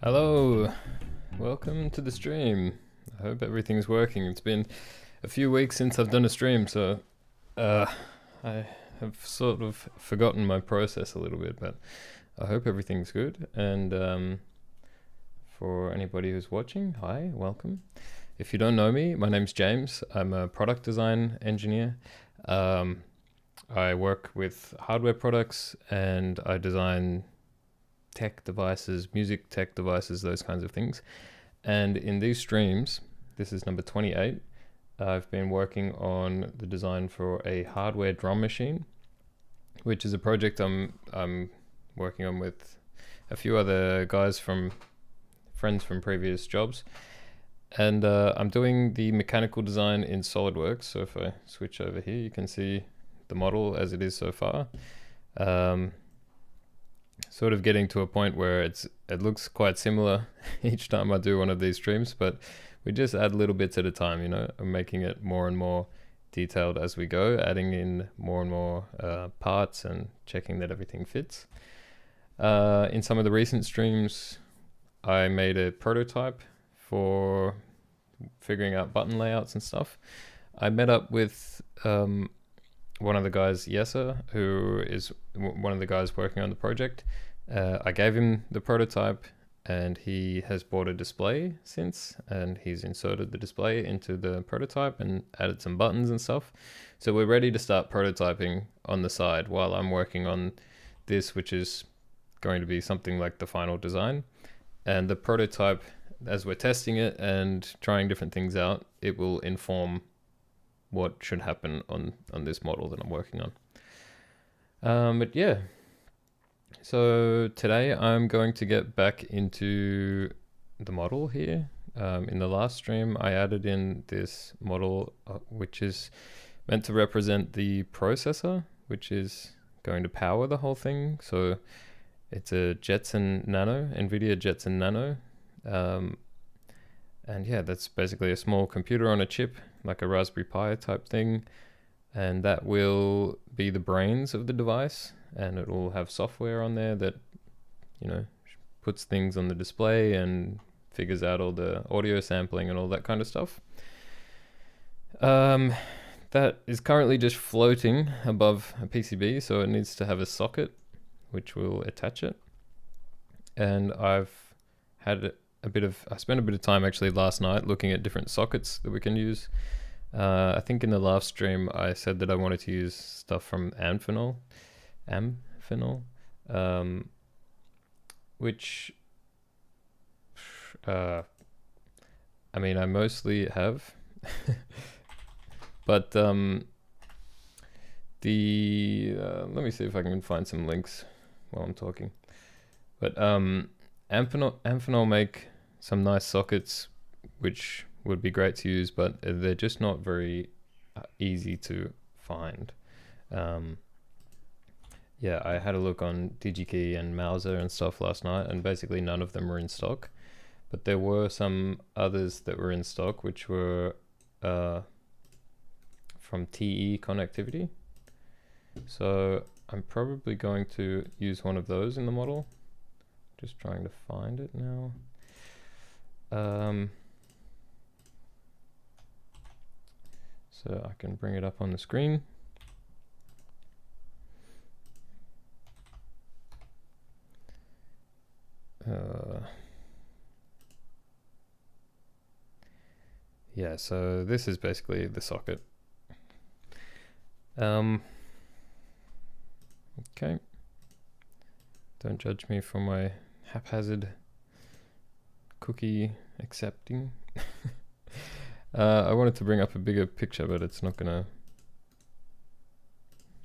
Hello, welcome to the stream. I hope everything's working. It's been a few weeks since I've done a stream, so I have sort of forgotten my process a little bit, but I hope everything's good. And for anybody who's watching, hi, welcome. If you don't know me, my name's James. I'm a product design engineer. I work with hardware products and I design tech devices, music tech devices, those kinds of things. And in these streams, this is number 28, I've been working on the design for a hardware drum machine, which is a project I'm working on with a few other guys from friends from previous jobs. And I'm doing the mechanical design in SolidWorks. So if I switch over here, you can see the model as it is so far. Sort of getting to a point where it looks quite similar each time I do one of these streams, but we just add little bits at a time, you know. I'm making it more and more detailed as we go, adding in more and more parts and checking that everything fits. In some of the recent streams, I made a prototype for figuring out button layouts and stuff. I met up with one of the guys, Yesa, who is one of the guys working on the project. I gave him the prototype and he has bought a display since, and he's inserted the display into the prototype and added some buttons and stuff. So we're ready to start prototyping on the side while I'm working on this, which is going to be something like the final design. And the prototype, as we're testing it and trying different things out, it will inform what should happen on this model that I'm working on. But yeah, so today I'm going to get back into the model here. In the last stream, I added in this model, which is meant to represent the processor, which is going to power the whole thing. So it's a Jetson Nano, NVIDIA Jetson Nano. And yeah, that's basically a small computer on a chip, like a Raspberry Pi type thing. And that will be the brains of the device. And it will have software on there that, you know, puts things on the display and figures out all the audio sampling and all that kind of stuff. That is currently just floating above a PCB, so it needs to have a socket which will attach it. And I've had I spent a bit of time actually last night looking at different sockets that we can use. I think in the last stream I said that I wanted to use stuff from Amphenol, which I mean I mostly have, but let me see if I can find some links while I'm talking. But Amphenol make some nice sockets which would be great to use, but they're just not very easy to find. Yeah, I had a look on DigiKey and Mauser and stuff last night, and basically none of them were in stock. But there were some others that were in stock, which were from TE Connectivity. So I'm probably going to use one of those in the model. Just trying to find it now. So I can bring it up on the screen. Yeah, so this is basically the socket. Okay. Don't judge me for my haphazard cookie accepting. I wanted to bring up a bigger picture, but it's not gonna.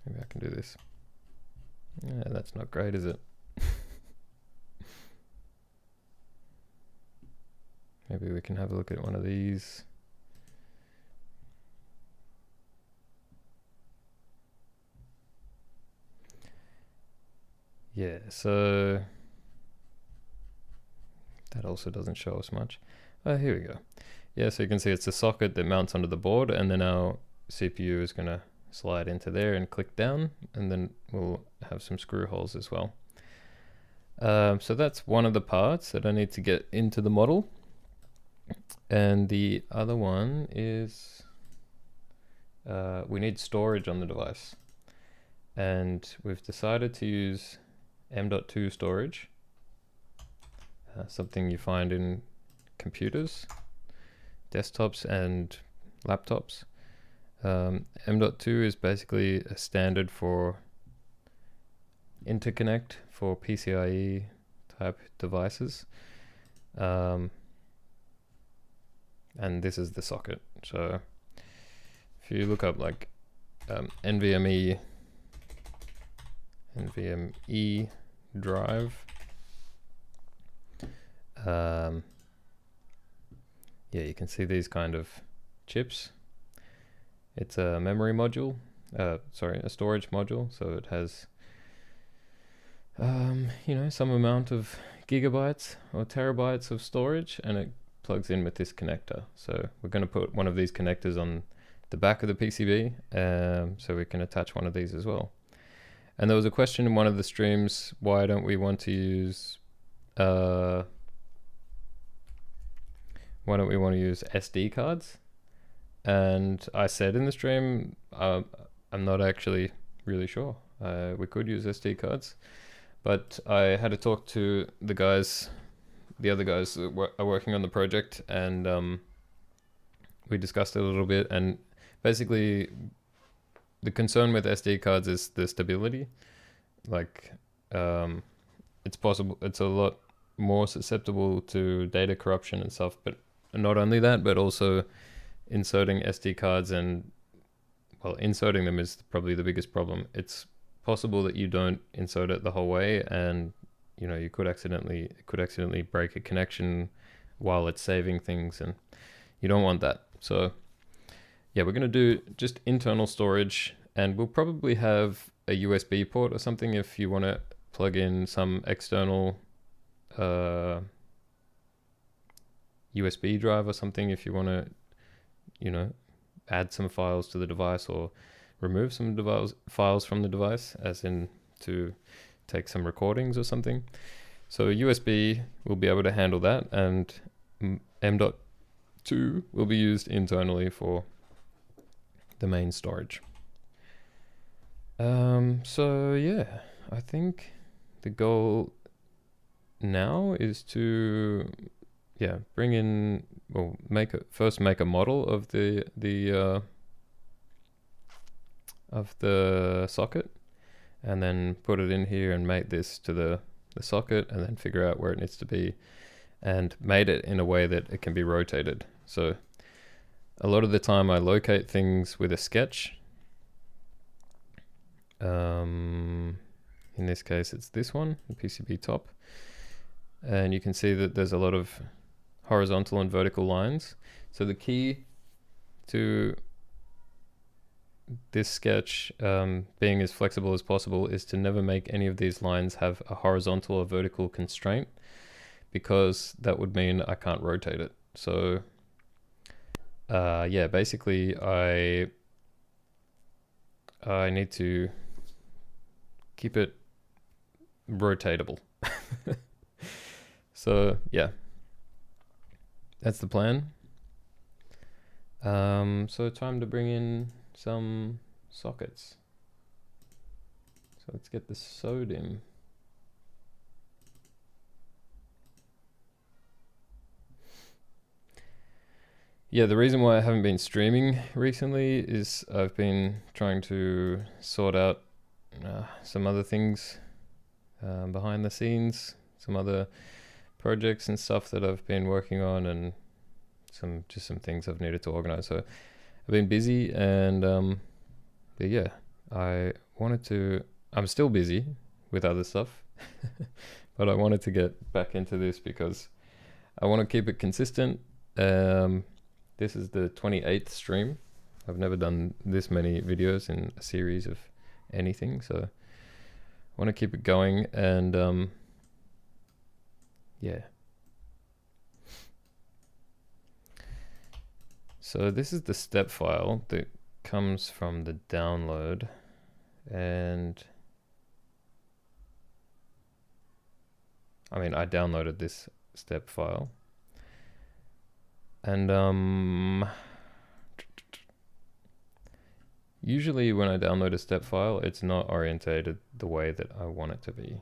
Maybe I can do this. Yeah, that's not great, is it? Maybe we can have a look at one of these. Yeah, so that also doesn't show us much. Here we go. Yeah, so you can see it's a socket that mounts onto the board, and then our CPU is going to slide into there and click down, and then we'll have some screw holes as well. So that's one of the parts that I need to get into the model. And the other one is we need storage on the device. And we've decided to use M.2 storage, something you find in computers, desktops and laptops. M.2 is basically a standard for interconnect for PCIe type devices. And this is the socket. So if you look up like NVMe drive, yeah, you can see these kind of chips. It's a memory module, sorry, a storage module. So it has, you know, some amount of gigabytes or terabytes of storage, and it plugs in with this connector. So we're going to put one of these connectors on the back of the PCB, so we can attach one of these as well. And there was a question in one of the streams, why don't we want to use SD cards? And I said in the stream, I'm not actually really sure. We could use SD cards, but I had to talk to the other guys that are working on the project, and we discussed it a little bit. And basically, the concern with SD cards is the stability. Like, it's a lot more susceptible to data corruption and stuff. But not only that, but also inserting SD cards, and well, inserting them is probably the biggest problem. It's possible that you don't insert it the whole way, and you know, it could accidentally break a connection while it's saving things, and you don't want that. So yeah, we're going to do just internal storage, and we'll probably have a USB port or something if you want to plug in some external USB drive or something, if you want to, you know, add some files to the device or remove some files from the device, as in to take some recordings or something. So USB will be able to handle that, and M.2 will be used internally for the main storage. So yeah, I think the goal now is to bring in, well, first make a model of the socket, and then put it in here and mate this to the socket, and then figure out where it needs to be, and mate it in a way that it can be rotated. So a lot of the time I locate things with a sketch. In this case it's this one, the PCB top, and you can see that there's a lot of horizontal and vertical lines. So the key to this sketch being as flexible as possible is to never make any of these lines have a horizontal or vertical constraint, because that would mean I can't rotate it. So yeah, basically I need to keep it rotatable. So yeah, that's the plan. So time to bring in some sockets. So let's get this sewed in. Yeah, the reason why I haven't been streaming recently is I've been trying to sort out some other things behind the scenes, some other projects and stuff that I've been working on, and some things I've needed to organize. So I've been busy, and but yeah, I'm still busy with other stuff, but I wanted to get back into this because I want to keep it consistent. This is the 28th stream. I've never done this many videos in a series of anything, so I want to keep it going, and yeah. So this is the step file that comes from the download, and I mean, I downloaded this step file. And usually when I download a step file, it's not orientated the way that I want it to be.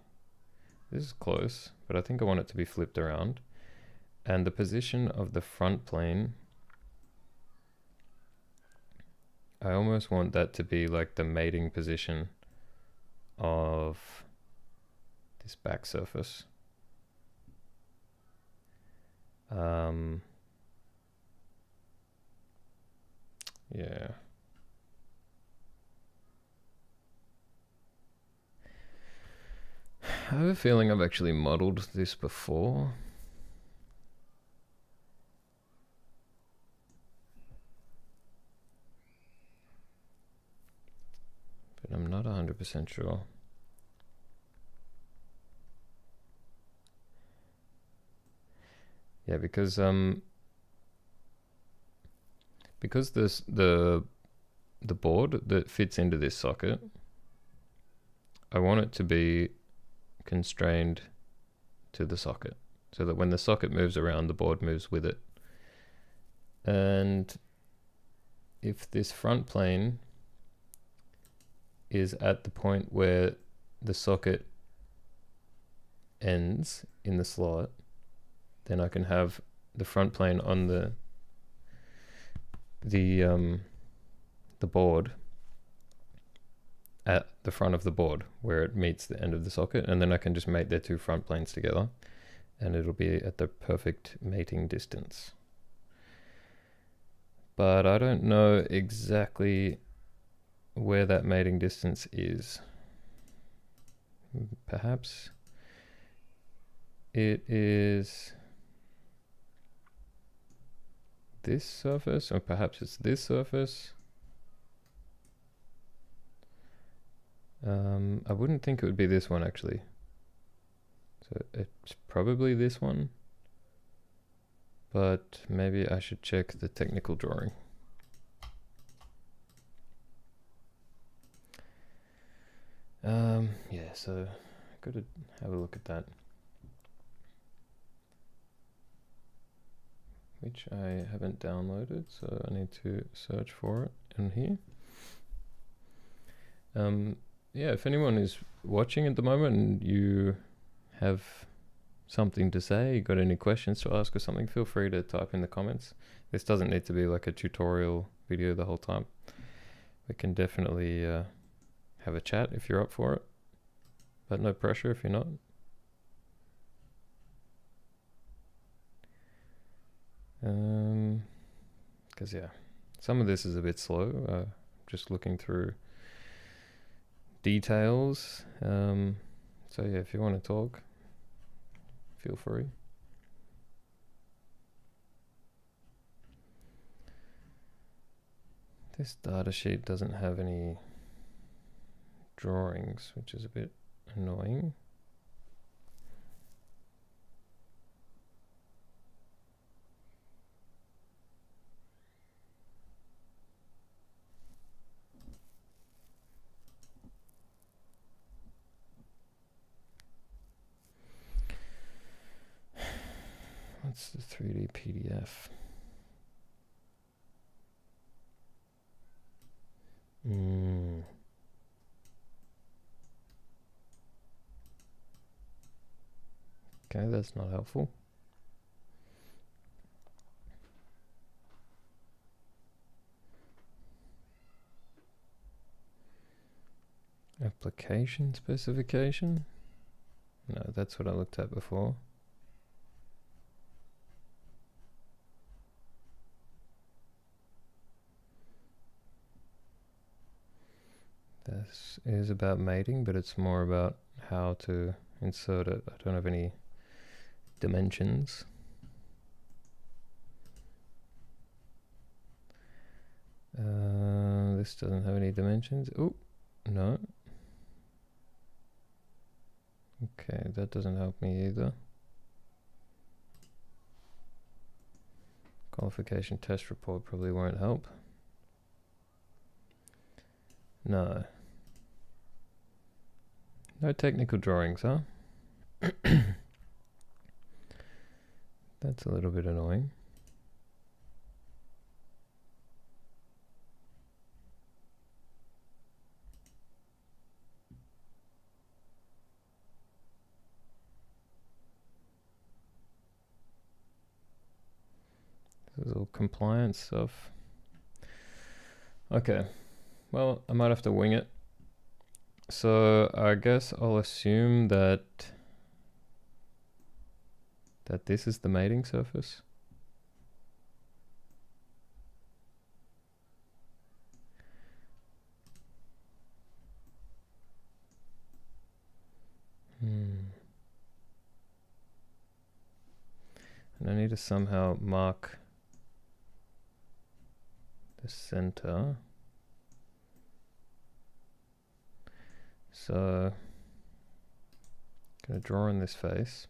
This is close, but I think I want it to be flipped around. And the position of the front plane, I almost want that to be like the mating position of this back surface. Yeah. I have a feeling I've actually modeled this before. But I'm not 100% sure. Yeah, because this the board that fits into this socket, I want it to be constrained to the socket, so that when the socket moves around, the board moves with it. And if this front plane is at the point where the socket ends in the slot, then I can have the front plane on the board at the front of the board where it meets the end of the socket, and then I can just mate their two front planes together and it'll be at the perfect mating distance. But I don't know exactly where that mating distance is. Perhaps it is this surface, or perhaps it's this surface. I wouldn't think it would be this one actually. So it's probably this one, but maybe I should check the technical drawing. Yeah, so I gotta have a look at that, which I haven't downloaded, so I need to search for it in here. Yeah, if anyone is watching at the moment and you have something to say, you got any questions to ask or something, feel free to type in the comments. This doesn't need to be like a tutorial video the whole time. We can definitely have a chat if you're up for it, but no pressure if you're not. Because yeah, some of this is a bit slow. Just looking through details. So yeah, if you want to talk, feel free. This data sheet doesn't have any drawings, which is a bit annoying. What's the 3D PDF? Okay, that's not helpful. Application specification? No, that's what I looked at before. This is about mating, but it's more about how to insert it. I don't have any dimensions. This doesn't have any dimensions. Oh, no. Okay, that doesn't help me either. Qualification test report probably won't help. No. No technical drawings, huh? That's a little bit annoying. This is all compliance stuff. Okay, well, I might have to wing it. So I guess I'll assume that this is the mating surface. And I need to somehow mark the center. So I'm going to draw in this face.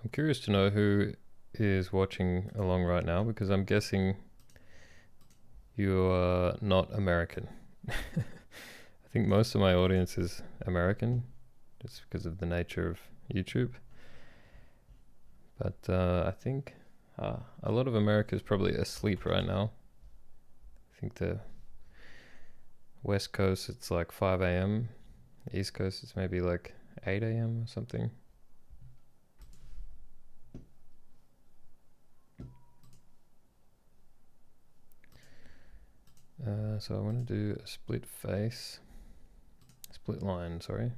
I'm curious to know who is watching along right now, because I'm guessing you are not American. I think most of my audience is American, just because of the nature of YouTube. But I think a lot of America is probably asleep right now. I think the West Coast, it's like 5 a.m. East Coast, it's maybe like 8 a.m. or something. So I want to do a split face, split line, sorry.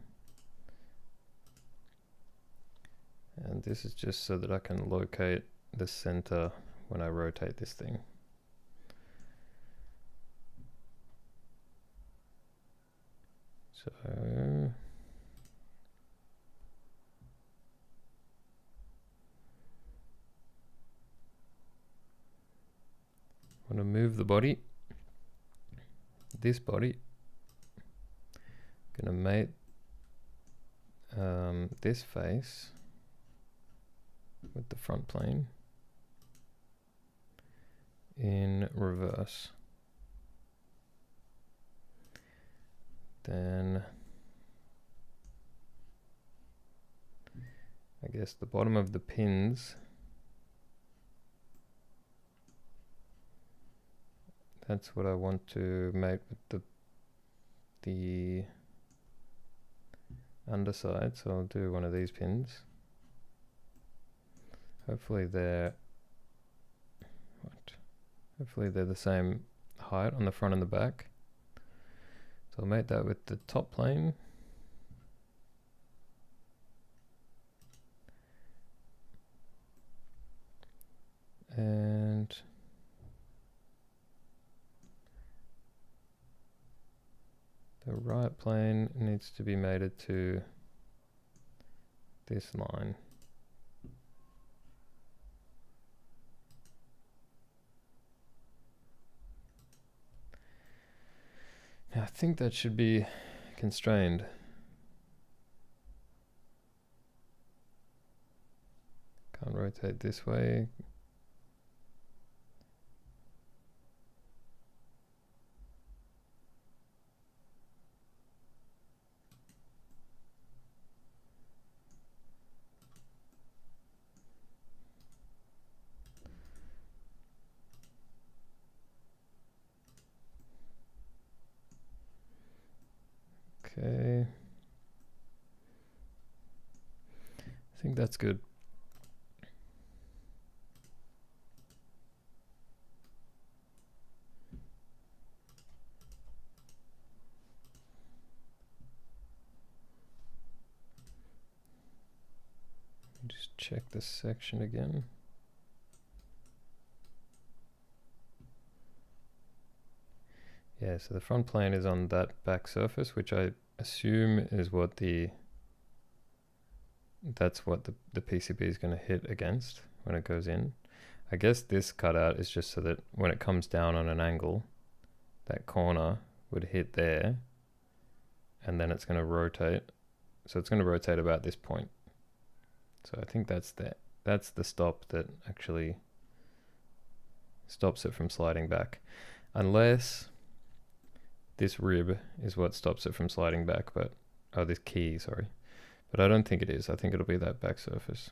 And this is just so that I can locate the center when I rotate this thing. So I want to move the body. This body, gonna mate this face with the front plane in reverse. Then I guess the bottom of the pins, that's what I want to mate with the underside. So I'll do one of these pins. Hopefully they're the same height on the front and the back. So I'll mate that with the top plane. And the right plane needs to be mated to this line. Now I think that should be constrained. Can't rotate this way. Okay. I think that's good. Just check this section again. Yeah, so the front plane is on that back surface, which I assume is what that's what the PCB is going to hit against. when it goes in. I guess this cutout is just so that when it comes down on an angle, that corner would hit there, and then it's going to rotate. So it's going to rotate about this point. So I think that's the stop that actually stops it from sliding back. Unless this rib is what stops it from sliding back, but, oh, this key, sorry. But I don't think it is. I think it'll be that back surface.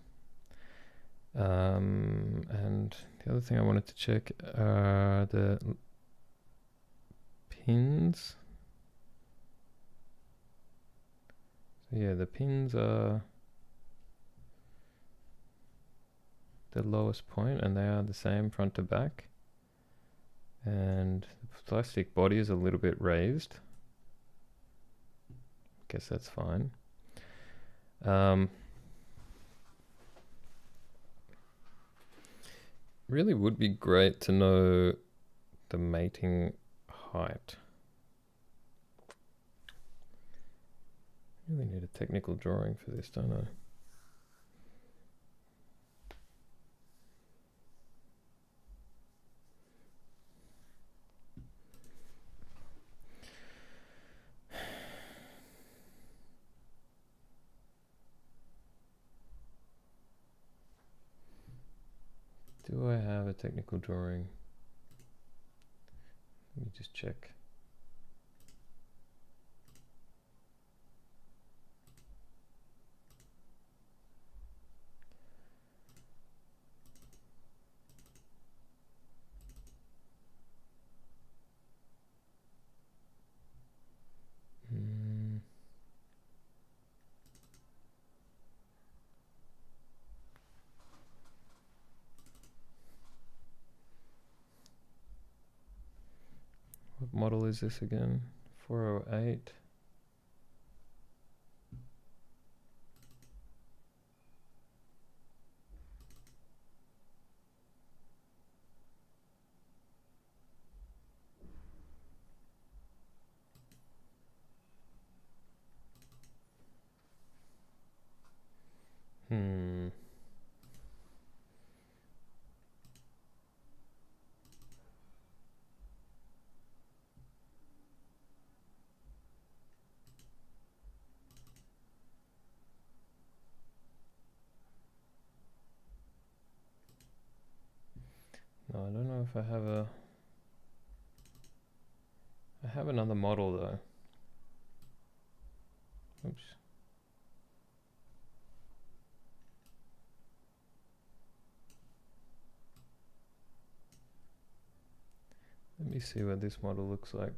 And the other thing I wanted to check are the pins. So yeah, the pins are the lowest point, and they are the same front to back. And the plastic body is a little bit raised. Guess that's fine. Really would be great to know the mating height. Really need a technical drawing for this, don't I? Do I have a technical drawing? Let me just check. What model is this again? 408. No, I don't know if I have another model though. Oops. Let me see what this model looks like.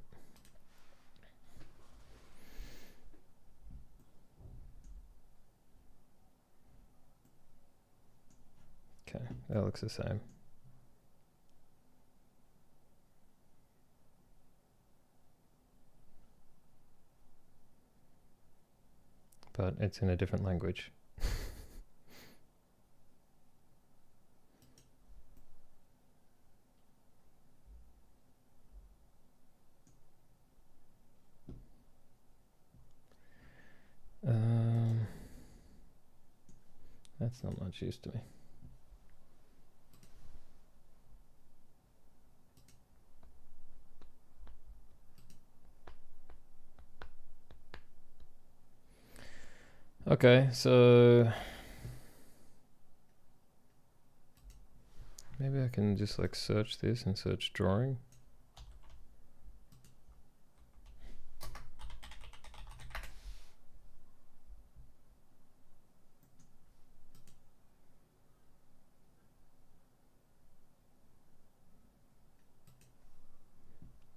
Okay, that looks the same. But it's in a different language. That's not much use to me. Okay, so maybe I can just like search this and search drawing.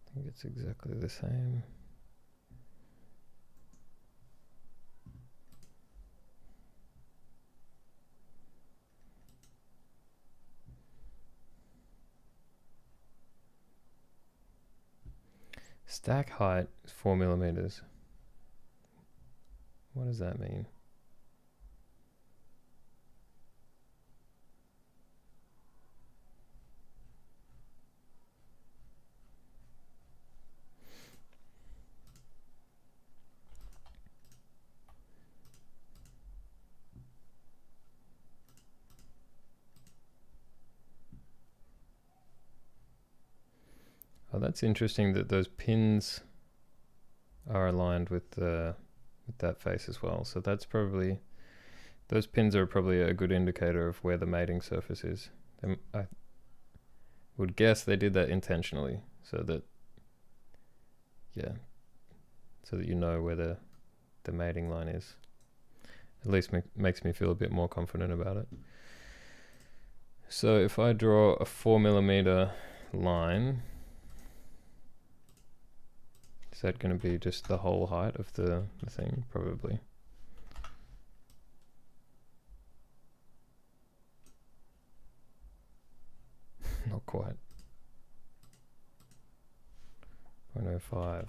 I think it's exactly the same. Stack height is 4 millimeters. What does that mean? Oh, that's interesting that those pins are aligned with that face as well. So that's probably, those pins are probably a good indicator of where the mating surface is. I would guess they did that intentionally, so that, yeah, so that you know where the mating line is. At least makes me feel a bit more confident about it. So if I draw a 4mm line, is that going to be just the whole height of the thing? Probably. Not quite. 0.05.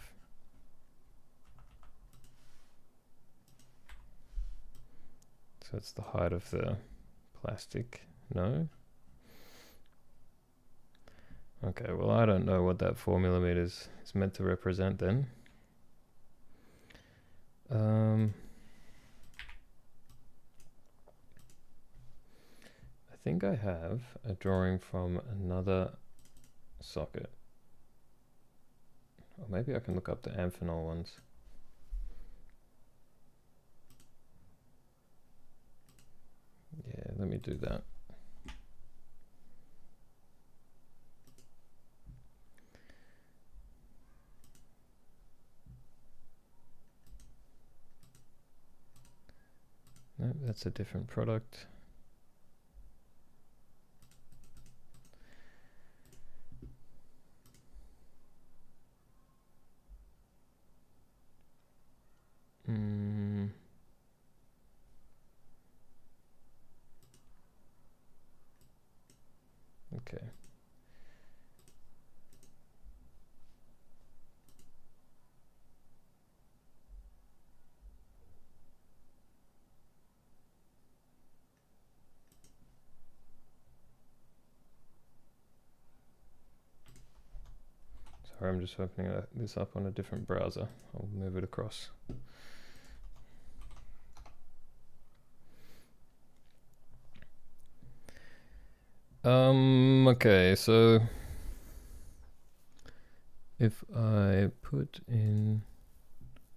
So it's the height of the plastic. No? Okay, well, I don't know what that 4mm is meant to represent then. I think I have a drawing from another socket. Or maybe I can look up the Amphenol ones. Yeah, let me do that. No, that's a different product. Okay. Sorry, I'm just opening this up on a different browser. I'll move it across. Okay, so if I put in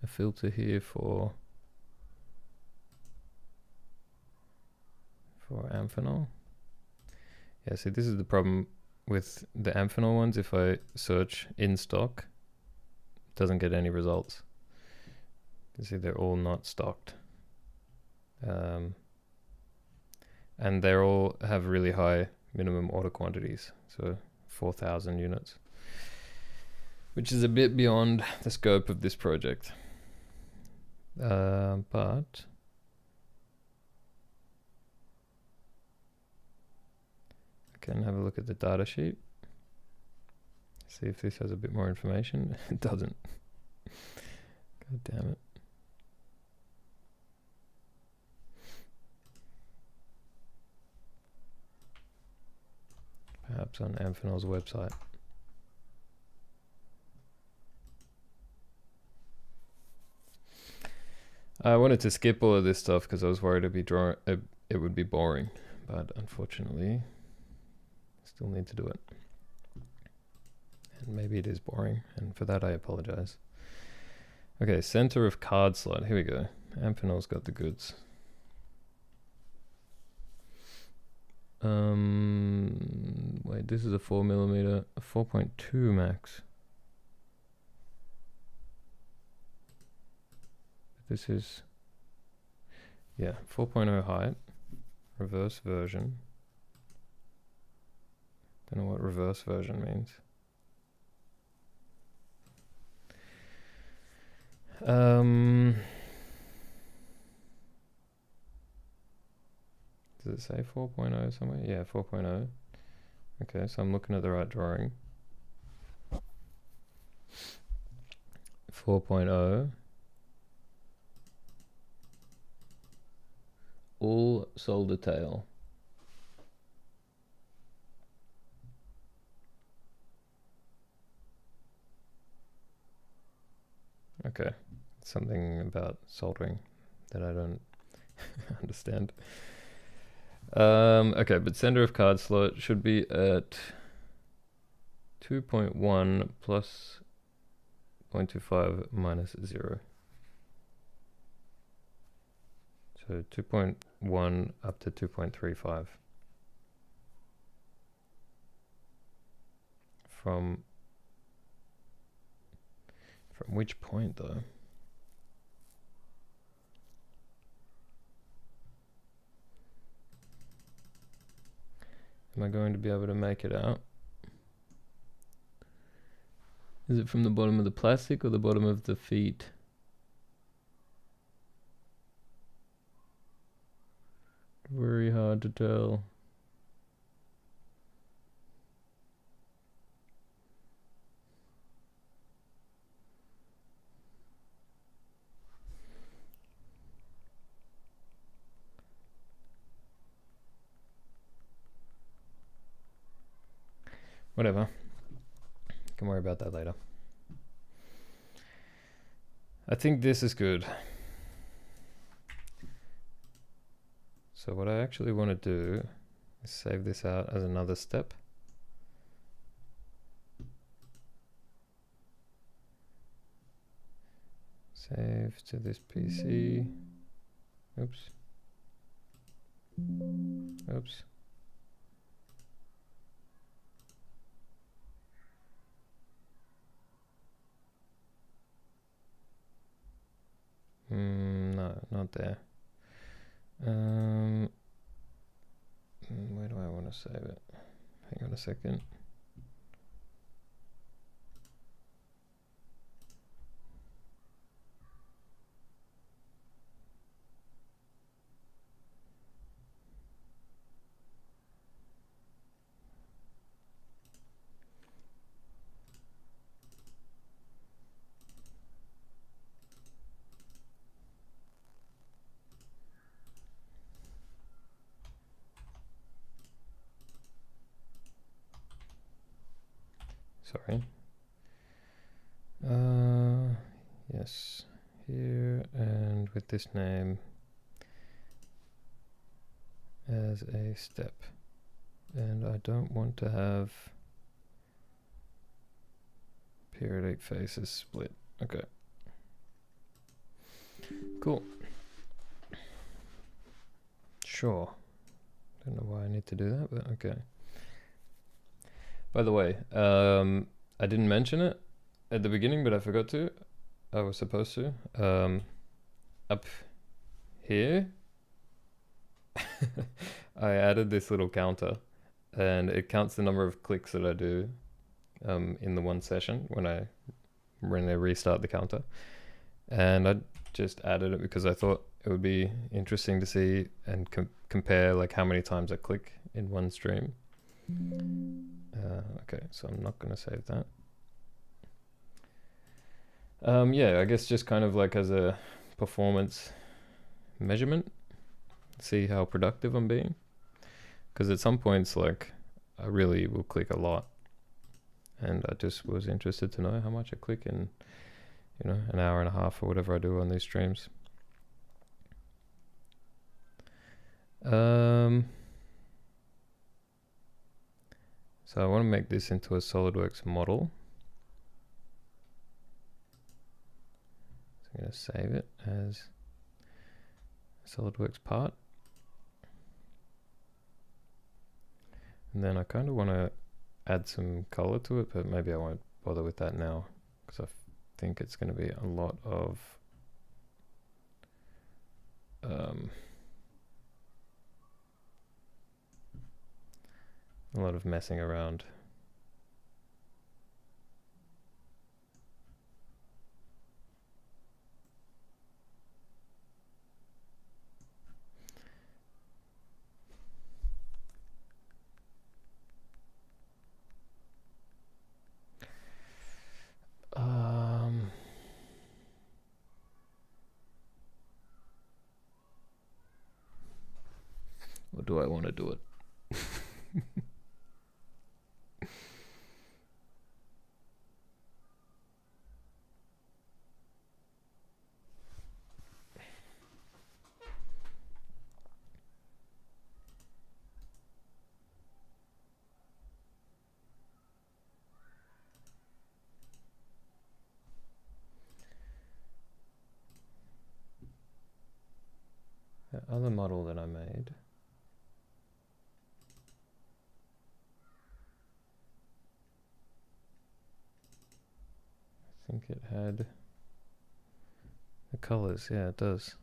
a filter here for Amphenol. Yeah, see, this is the problem with the Amphenol ones. If I search in stock, it doesn't get any results. You see, they're all not stocked. And they all have really high minimum order quantities, so 4,000 units, which is a bit beyond the scope of this project. But I can have a look at the data sheet, see if this has a bit more information. It doesn't. God damn it. Perhaps on Amphenol's website. I wanted to skip all of this stuff because I was worried it would be boring, but unfortunately, I still need to do it. And maybe it is boring, and for that I apologize. Okay, center of card slot. Here we go. Amphenol's got the goods. Wait, this is a 4mm, a 4.2 max. This is, yeah, 4.0 height, reverse version. Don't know what reverse version means. Does it say 4.0 somewhere? Yeah, 4.0. Okay, so I'm looking at the right drawing. 4.0. All solder tail. Okay, something about soldering that I don't understand. Okay, but center of card slot should be at 2.1 plus 0.25 minus 0. So 2.1 up to 2.35. From which point though? Am I going to be able to make it out? Is it from the bottom of the plastic or the bottom of the feet? Very hard to tell. Whatever. Can worry about that later. I think this is good. So what I actually want to do is save this out as another step. Save to this PC. Oops. Oops. No, not there. Where do I want to save it? Hang on a second. Sorry. Yes, here and with this name as a step. And I don't want to have periodic faces split. Okay. Cool. Sure. Don't know why I need to do that, but okay. By the way, I didn't mention it at the beginning, but I forgot to. I was supposed to. Up here, I added this little counter, and it counts the number of clicks that I do in the one session when I restart the counter. And I just added it because I thought it would be interesting to see and compare like how many times I click in one stream. Okay, so I'm not going to save that. Yeah, I guess just kind of like as a performance measurement, see how productive I'm being. Because at some points, like, I really will click a lot. And I just was interested to know how much I click in, you know, an hour and a half or whatever I do on these streams. So I want to make this into a SolidWorks model. So I'm going to save it as a SolidWorks part. And then I kind of want to add some color to it, but maybe I won't bother with that now because I think it's going to be a lot of messing around. Or do I want to do it? other model that I made. I think it had the colors. Yeah, it does.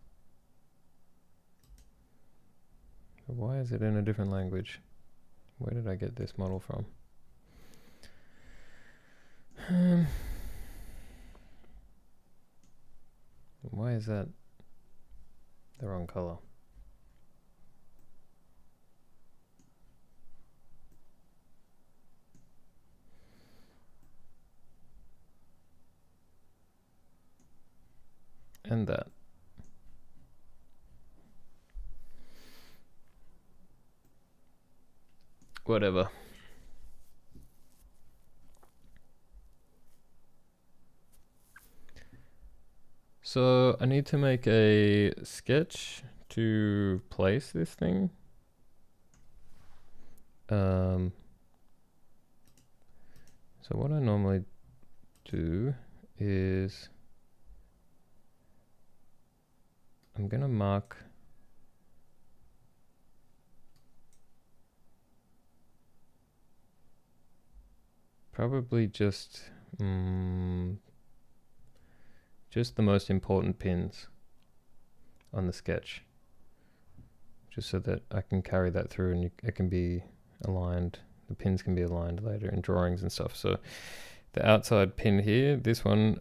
But why is it in a different language? Where did I get this model from? Why is that the wrong color? And that. Whatever. So I need to make a sketch to place this thing. So what I normally do is I'm gonna mark probably just the most important pins on the sketch, just so that I can carry that through and it can be aligned. The pins can be aligned later in drawings and stuff. So the outside pin here, this one,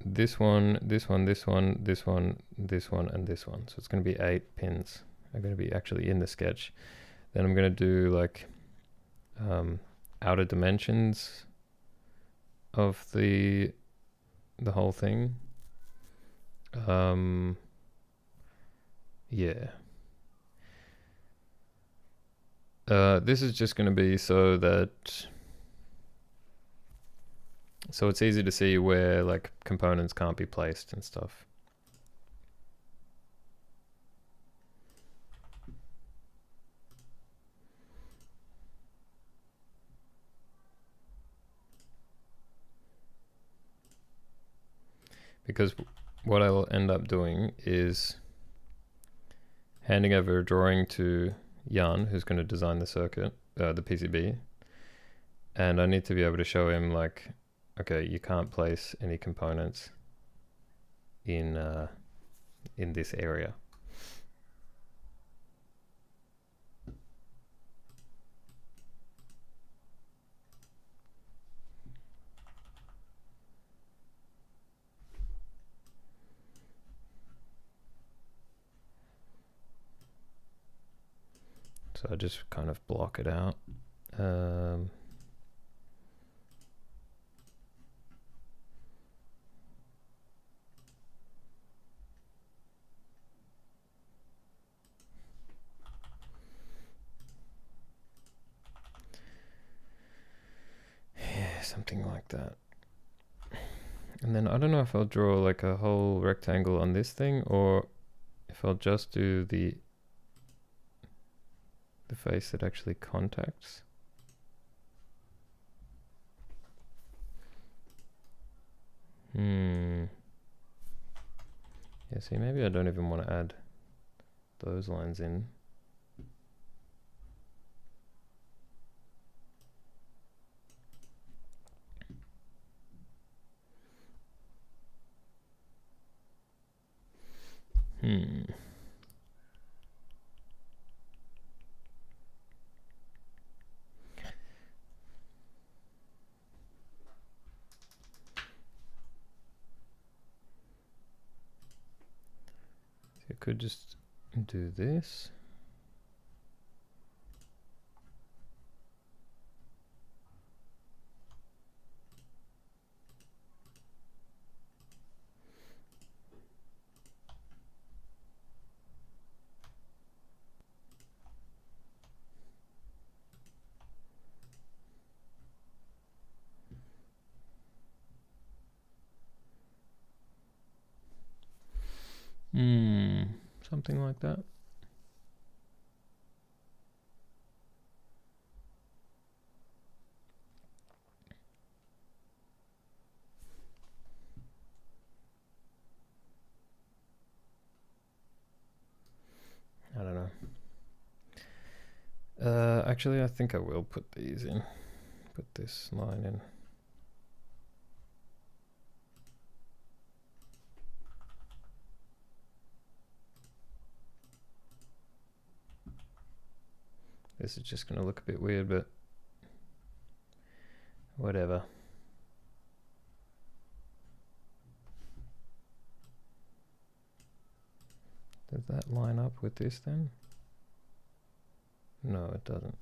this one, this one, this one, this one, this one, and this one. So it's going to be 8 pins are going to be actually in the sketch. Then I'm going to do like outer dimensions of the whole thing. Yeah. This is just going to be so it's easy to see where like components can't be placed and stuff. Because what I'll end up doing is handing over a drawing to Jan, who's going to design the circuit, the PCB, and I need to be able to show him like, okay, you can't place any components in this area. So I just kind of block it out. Yeah, something like that. And then I don't know if I'll draw like a whole rectangle on this thing or if I'll just do the face that actually contacts. Yeah, see, maybe I don't even want to add those lines in. I could just do this. Something like that. Actually, I think I will put these in. Put this line in. This is just going to look a bit weird, but whatever. Does that line up with this then? No, it doesn't.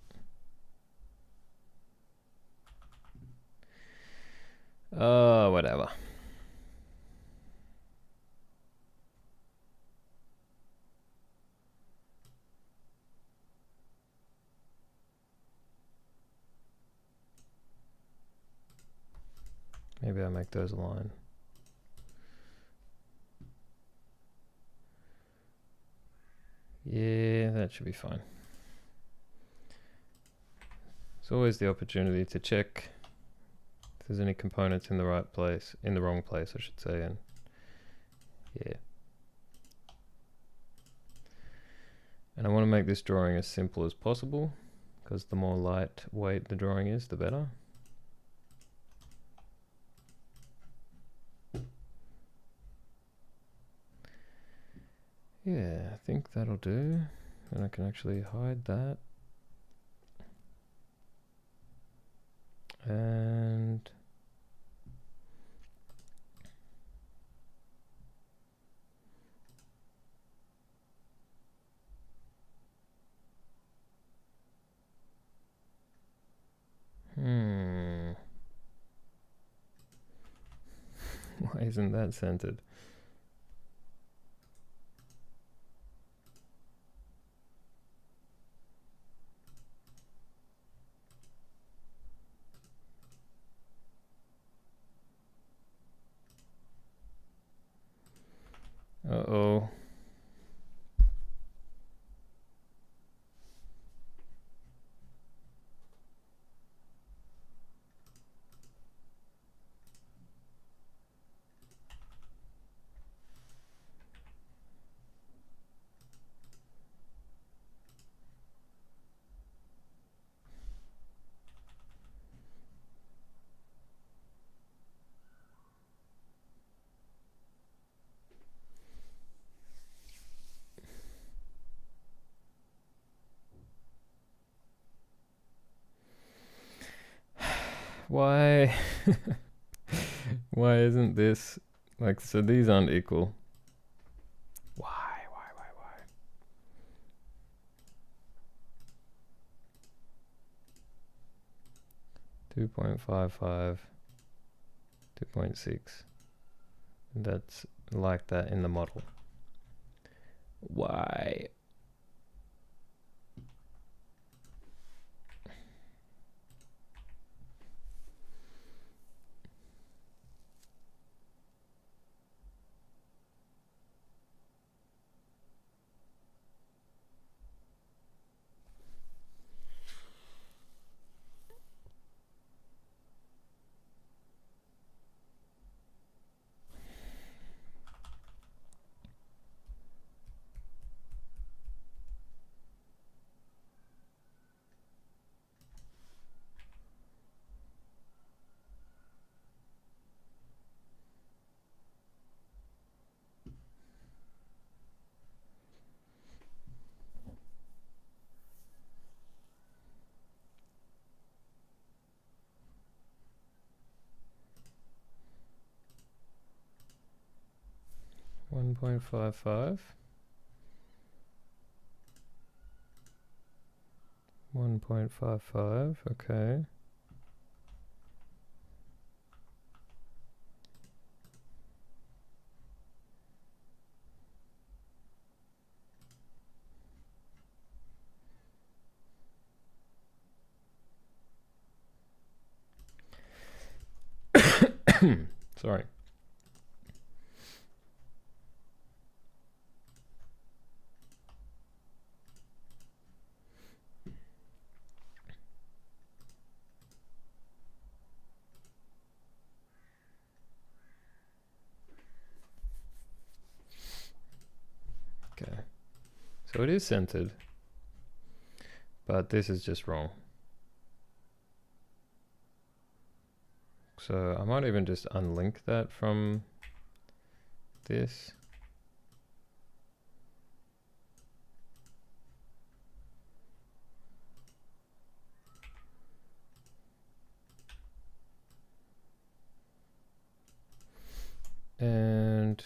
Whatever. Maybe I make those align. Yeah, that should be fine. There's always the opportunity to check if there's any components in the right place, in the wrong place, I should say, and yeah. And I want to make this drawing as simple as possible, because the more lightweight the drawing is, the better. Yeah, I think that'll do. And I can actually hide that. And why isn't that centered? Uh-oh. Why? Why isn't this like, so these aren't equal? Why? 2.55, 2.6. That's like that in the model. Why? One 1.55. 1.55, okay. Sorry. Okay, so it is centered, but this is just wrong. So I might even just unlink that from this. And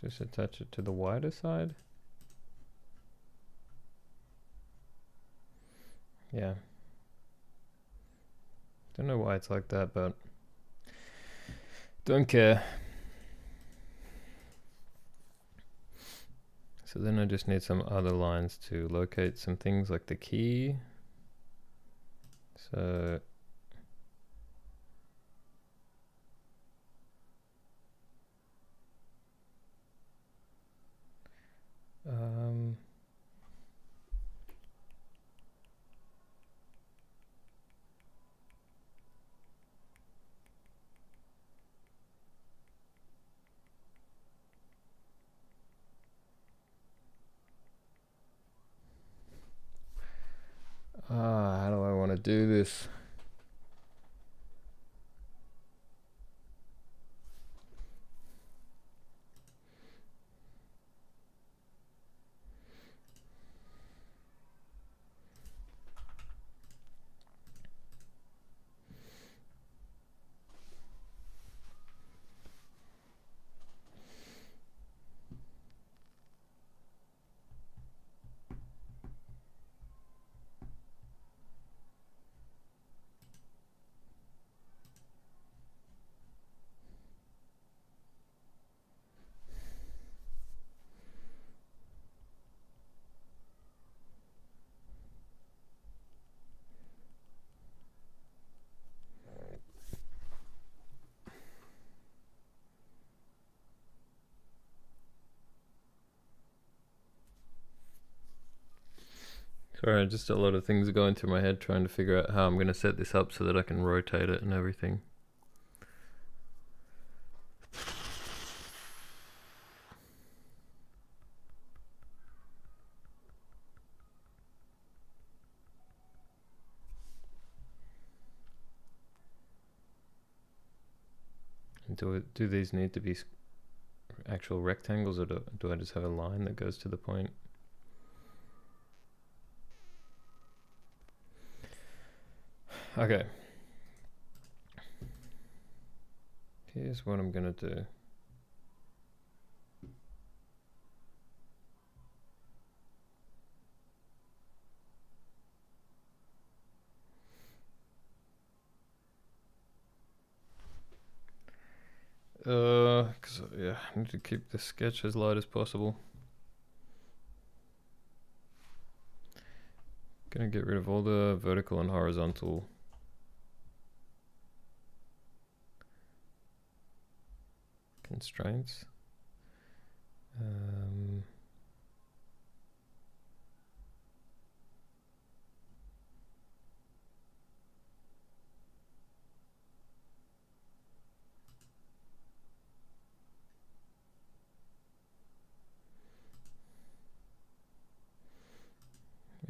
just attach it to the wider side. Yeah. Don't know why it's like that, but don't care. So then I just need some other lines to locate some things like the key. So how do I want to do this? Sorry, just a lot of things are going through my head trying to figure out how I'm going to set this up so that I can rotate it and everything. Do these need to be actual rectangles, or do I just have a line that goes to the point? Okay. Here's what I'm gonna do. Cause yeah, I need to keep the sketch as light as possible. Gonna get rid of all the vertical and horizontal constraints.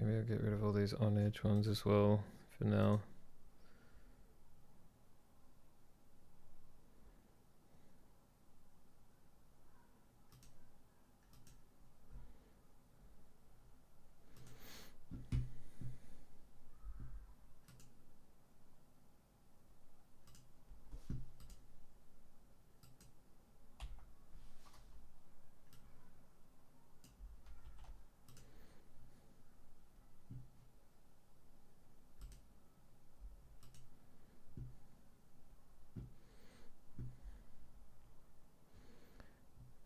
Maybe I'll get rid of all these on edge ones as well for now.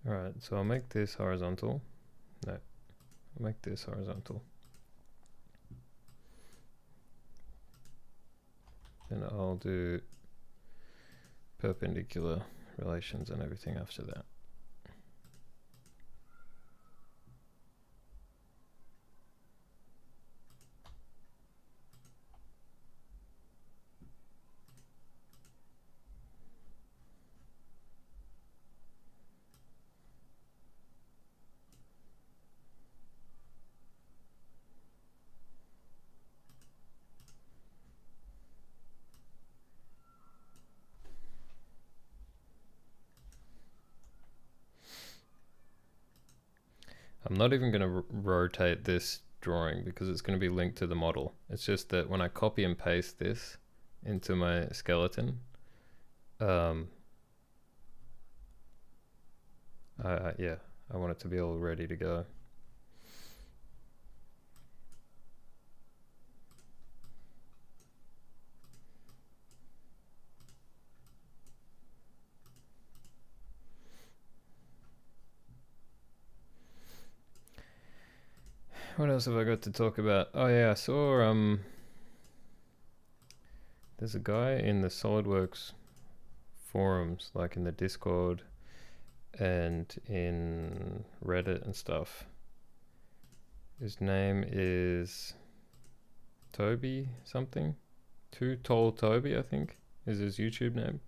Alright, so I'll make this horizontal. No, I'll make this horizontal. And I'll do perpendicular relations and everything after that. I'm not even going to rotate this drawing because it's going to be linked to the model. It's just that when I copy and paste this into my skeleton, yeah, I want it to be all ready to go. What else have I got to talk about? Oh yeah, I saw there's a guy in the SolidWorks forums, like in the Discord and in Reddit and stuff. His name is Toby something. Too Tall Toby, I think, is his YouTube name.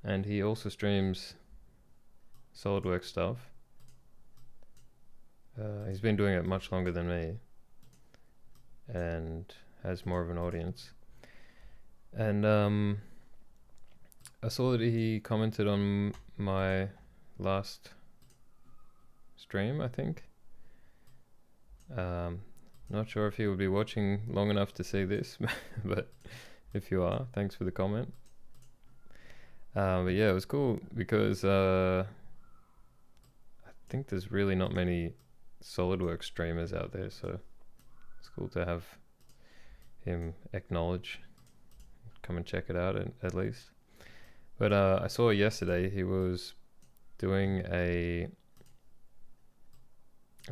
And he also streams SolidWorks stuff. He's been doing it much longer than me and has more of an audience. And I saw that he commented on my last stream, I think. Not sure if he would be watching long enough to see this, but if you are, thanks for the comment. But yeah, it was cool because I think there's really not many SolidWorks streamers out there, so it's cool to have him acknowledge, come and check it out at least. But I saw yesterday he was doing a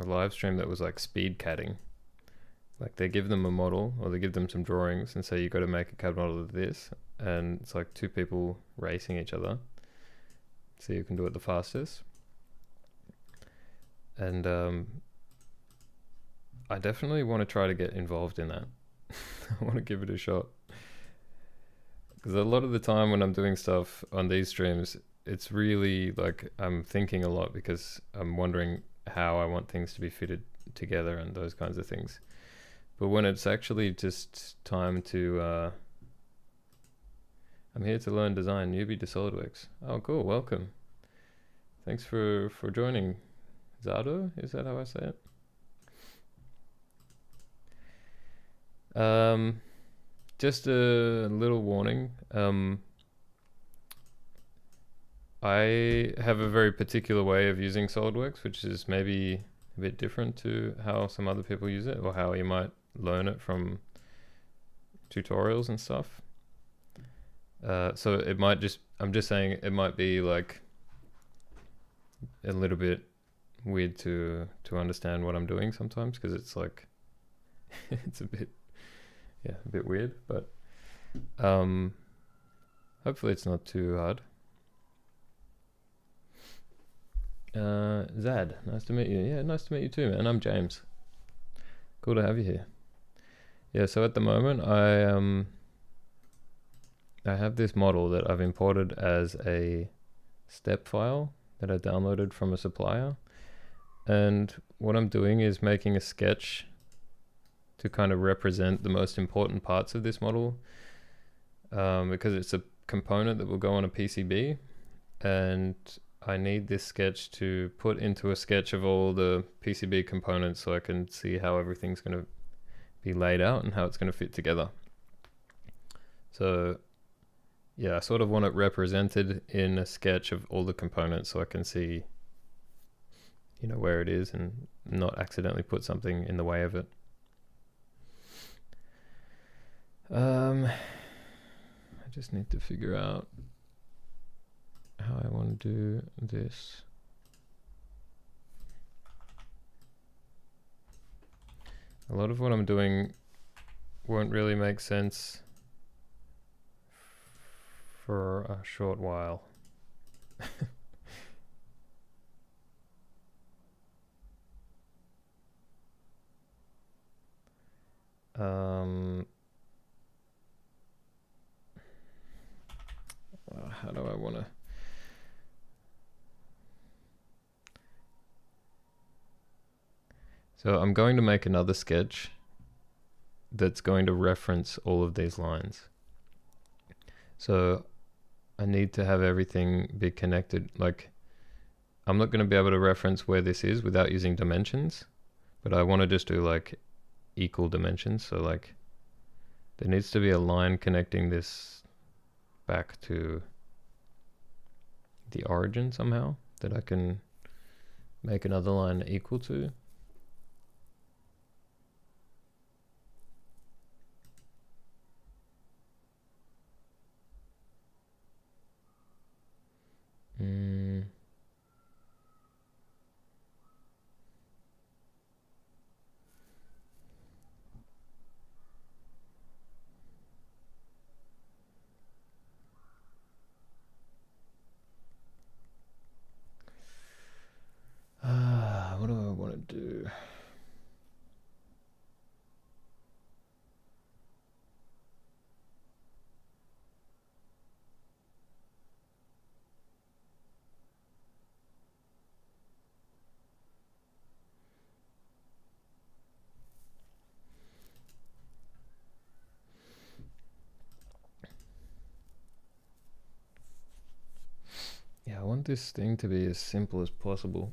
live stream that was like speed catting. Like they give them a model or they give them some drawings and say you got to make a CAD model of this, and it's like two people racing each other, so you can do it the fastest. And I definitely want to try to get involved in that. I want to give it a shot. Because a lot of the time when I'm doing stuff on these streams, it's really like I'm thinking a lot because I'm wondering how I want things to be fitted together and those kinds of things. But when it's actually just time to... I'm here to learn design, newbie to SolidWorks. Oh, cool, welcome. Thanks for joining. Zado, is that how I say it? Just a little warning. I have a very particular way of using SolidWorks, which is maybe a bit different to how some other people use it or how you might learn it from tutorials and stuff. So it might just, I'm just saying it might be like a little bit weird to understand what I'm doing sometimes, because it's like it's a bit weird, but hopefully it's not too hard. Zad, nice to meet you. Yeah, nice to meet you too, man. I'm James. Cool to have you here. Yeah, so at the moment I have this model that I've imported as a step file that I downloaded from a supplier. And what I'm doing is making a sketch to kind of represent the most important parts of this model, because it's a component that will go on a PCB, and I need this sketch to put into a sketch of all the PCB components so I can see how everything's going to be laid out and how it's going to fit together. So yeah, I sort of want it represented in a sketch of all the components so I can see, you know, where it is and not accidentally put something in the way of it. I just need to figure out how I want to do this. A lot of what I'm doing won't really make sense for a short while. How do I want to... So I'm going to make another sketch that's going to reference all of these lines. So I need to have everything be connected. Like I'm not going to be able to reference where this is without using dimensions, but I want to just do like equal dimensions. So like there needs to be a line connecting this back to the origin somehow that I can make another line equal to. What do I want to do? Yeah, I want this thing to be as simple as possible.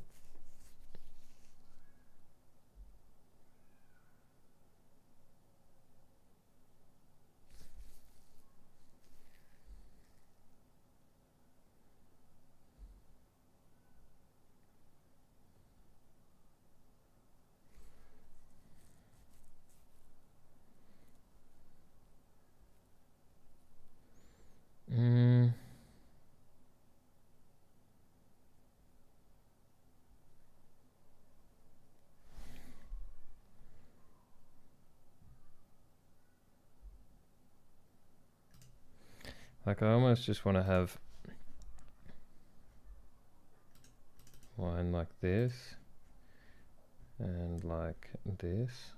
Like I almost just want to have line like this and like this.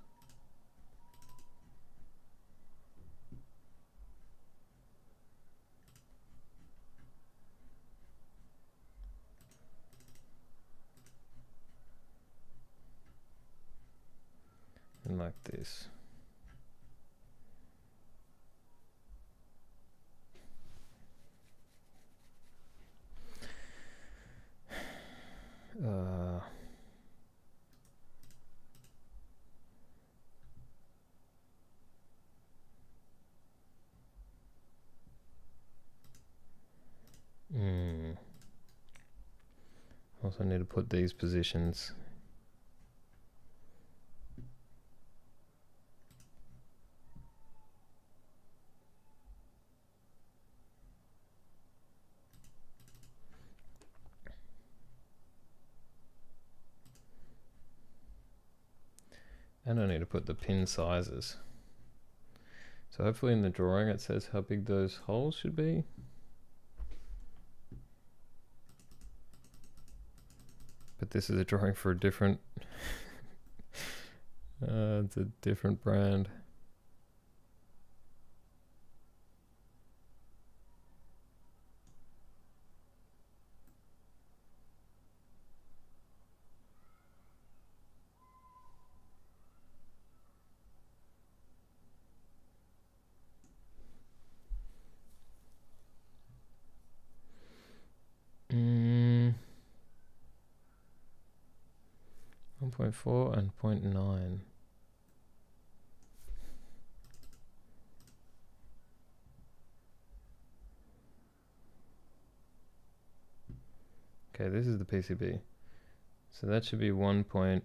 And like this. Also need to put these positions. And I need to put the pin sizes. So hopefully in the drawing it says how big those holes should be. But this is a drawing for a different it's a different brand. Mm, 1.4 and 0.9. Okay, this is the PCB. So that should be 1.1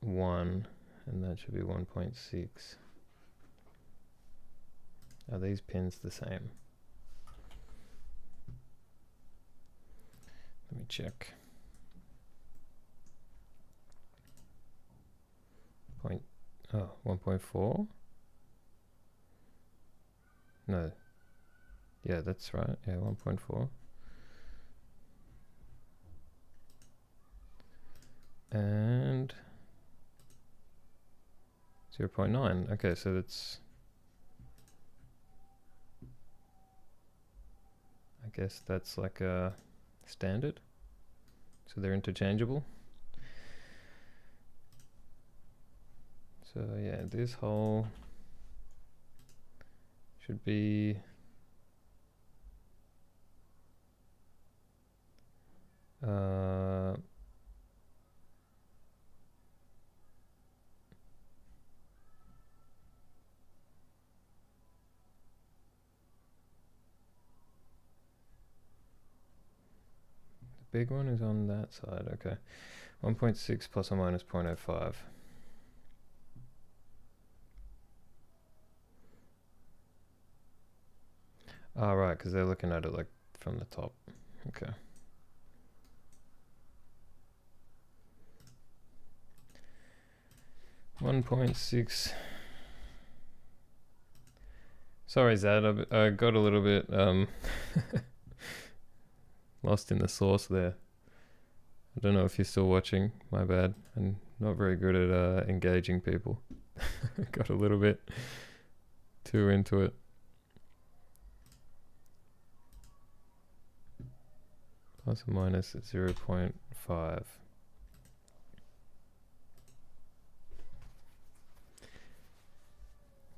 and that should be 1.6. Are these pins the same? Let me check. 1.4? No. Yeah, that's right. Yeah, 1.4. And 0.9. Okay, so that's, I guess that's like a standard. So they're interchangeable. So yeah, this hole should be big one is on that side. Okay. 1.6 plus or minus 0.05. Oh, right, because they're looking at it like from the top. Okay. .6. Sorry, Zad, I got a little bit lost in the sauce there. I don't know if you're still watching. My bad. I'm not very good at engaging people. Got a little bit too into it. Plus or minus 0.5.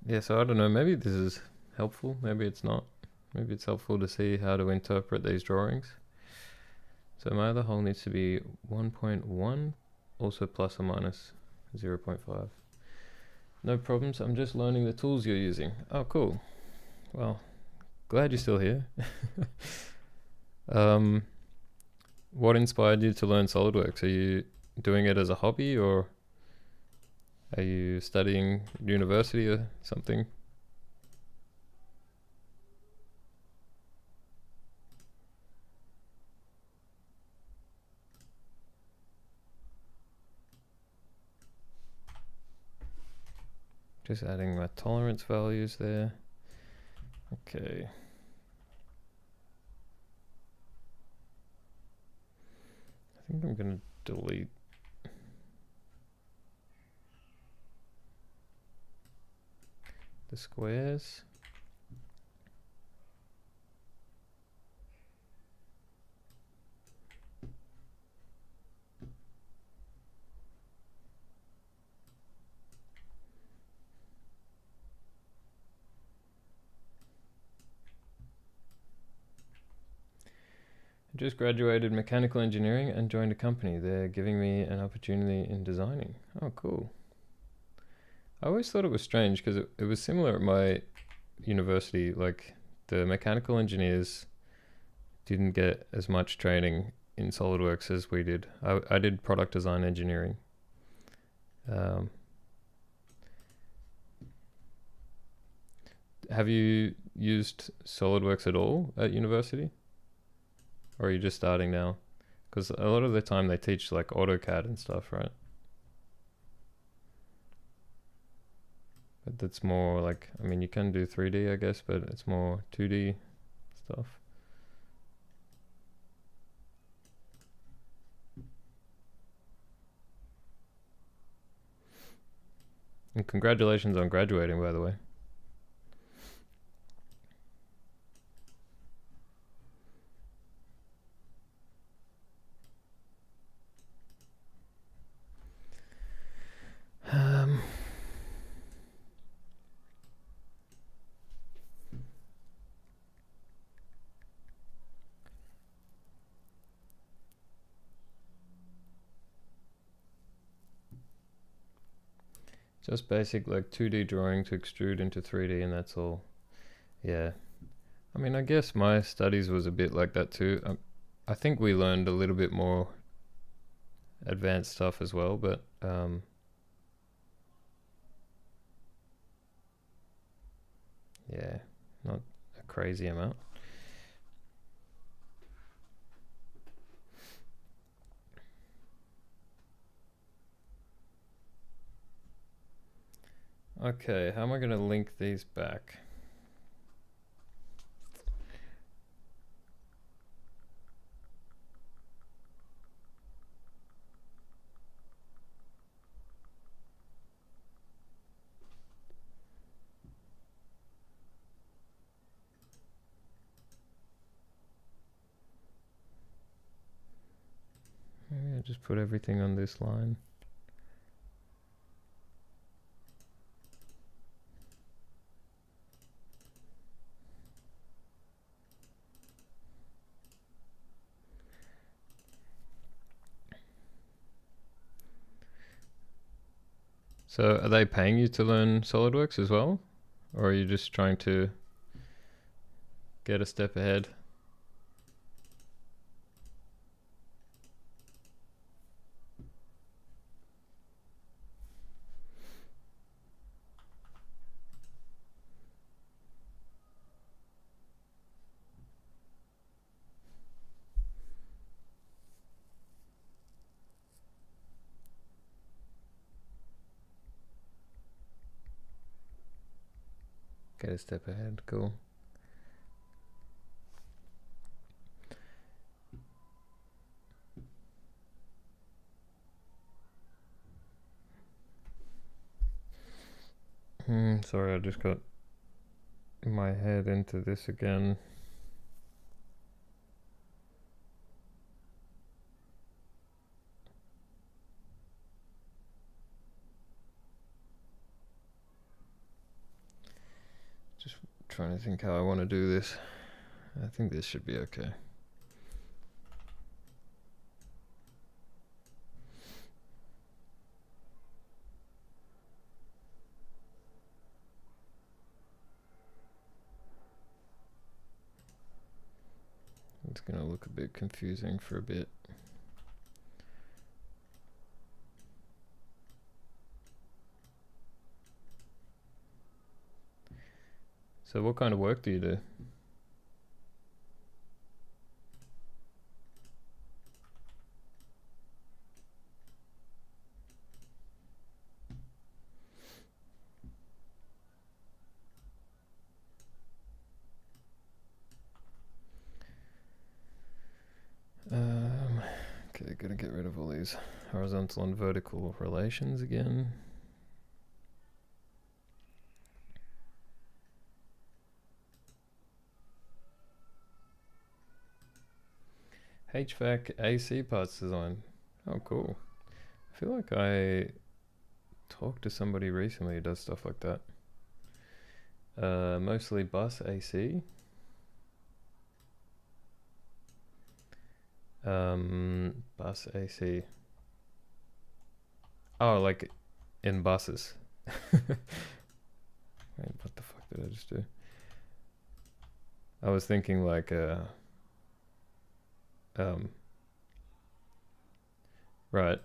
Yeah, so I don't know, maybe this is helpful, maybe it's not. Maybe it's helpful to see how to interpret these drawings. So my other hole needs to be 1.1, also plus or minus 0.5. No problems, I'm just learning the tools you're using. Oh, cool. Well, glad you're still here. What inspired you to learn SolidWorks? Are you doing it as a hobby, or are you studying university or something? Just adding my tolerance values there. Okay. I think I'm gonna delete the squares. I just graduated mechanical engineering and joined a company. They're giving me an opportunity in designing. Oh, cool. I always thought it was strange because it was similar at my university. Like, the mechanical engineers didn't get as much training in SolidWorks as we did. I did product design engineering. Have you used SolidWorks at all at university? Or are you just starting now? Because a lot of the time they teach like AutoCAD and stuff, right? But that's more like, I mean, you can do 3D, I guess, but it's more 2D stuff. And congratulations on graduating, by the way. Just basic like 2D drawing to extrude into 3D, and that's all. Yeah. I mean, I guess my studies was a bit like that too. I think we learned a little bit more advanced stuff as well, but yeah, not a crazy amount. Okay, how am I going to link these back? Maybe I just put everything on this line. So are they paying you to learn SolidWorks as well? Or are you just trying to get a step ahead? Get a step ahead. Cool. Sorry, I just got my head into this again. Just trying to think how I want to do this. I think this should be okay. It's gonna look a bit confusing for a bit. So what kind of work do you do? Okay, gotta get rid of all these horizontal and vertical relations again. HVAC AC parts design. Oh, cool. I feel like I talked to somebody recently who does stuff like that. Mostly bus AC. Bus AC. Oh, like in buses. Wait, what the fuck did I just do? I was thinking like right.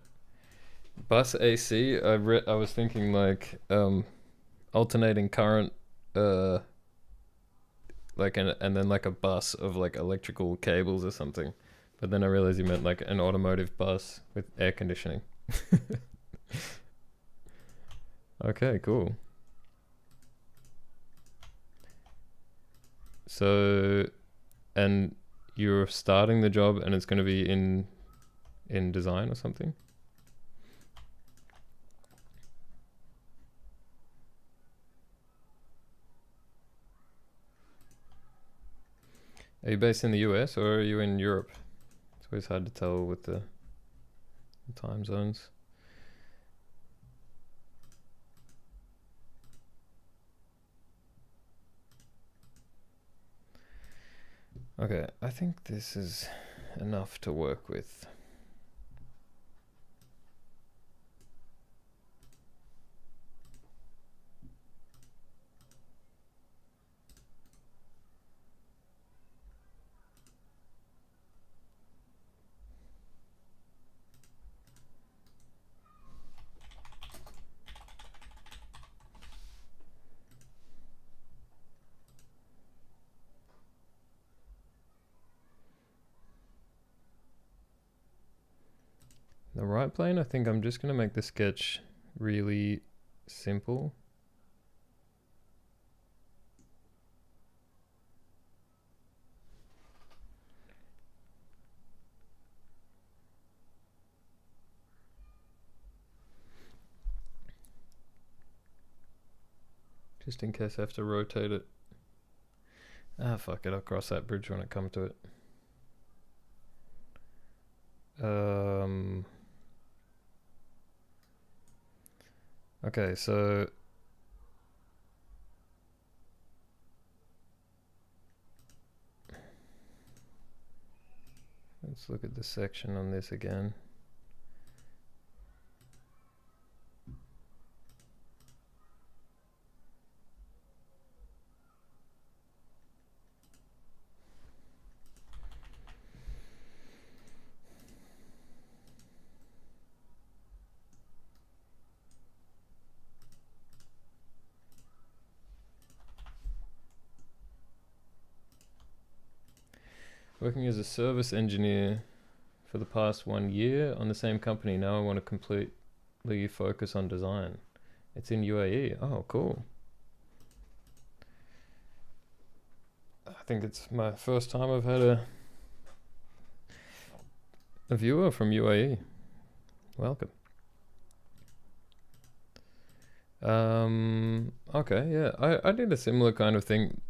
Bus AC, I was thinking like alternating current like and then like a bus of like electrical cables or something. But then I realized you meant like an automotive bus with air conditioning. Okay, cool. So, and you're starting the job and it's going to be in design or something? Are you based in the US or are you in Europe? It's always hard to tell with the time zones. Okay, I think this is enough to work with. The right plane, I think I'm just going to make the sketch really simple. Just in case I have to rotate it. Ah, fuck it, I'll cross that bridge when I come to it. Okay, so let's look at the section on this again. Working as a service engineer for the past 1 year on the same company. Now I want to completely focus on design. It's in UAE. Oh, cool. think it's my first time I've had a viewer from UAE. Welcome. Okay, yeah, I did a similar kind of thing.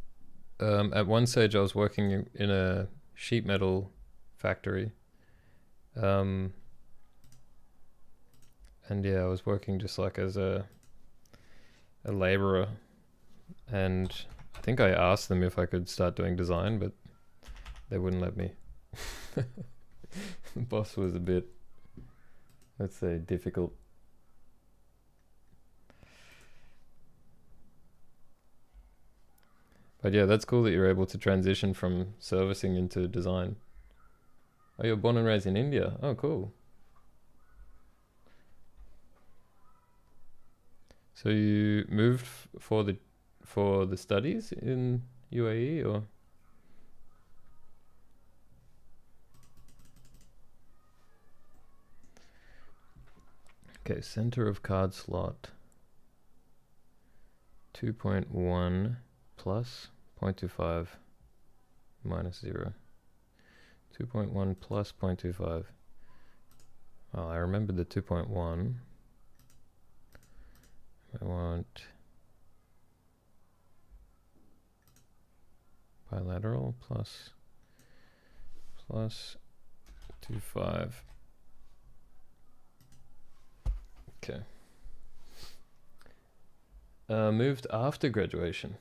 At one stage, I was working in a sheet metal factory. And yeah, I was working just like as a laborer, and I think I asked them if I could start doing design, but they wouldn't let me. The boss was a bit, let's say, difficult. But yeah, that's cool that you're able to transition from servicing into design. Oh, you're born and raised in India. Oh, cool. So you moved for the studies in UAE, or? Okay, center of card slot. 2.1 plus 0.25 minus 0. 2.1 plus 0.25. Oh, I remember the 2.1. I want bilateral plus 2.5. Okay. Moved after graduation.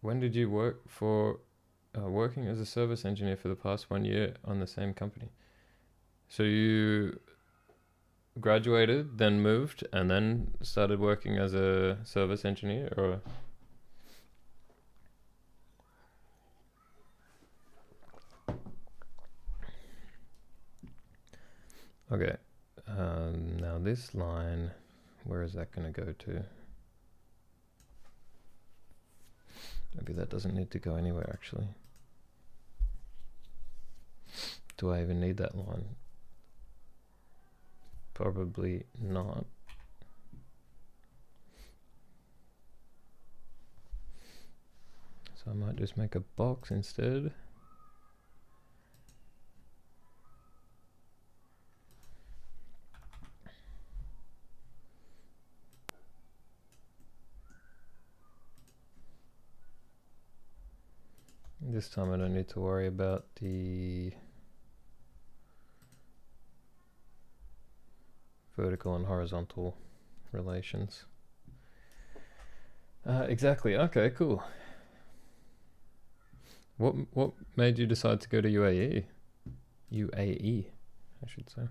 When did you work for working as a service engineer for the past 1 year on the same company? So you graduated, then moved, and then started working as a service engineer, or? Okay. Now this line, where is that going to go to? Maybe that doesn't need to go anywhere, actually. Do I even need that line? Probably not. So I might just make a box instead. This time I don't need to worry about the vertical and horizontal relations. Exactly. Okay, cool. What made you decide to go to UAE? UAE, I should say.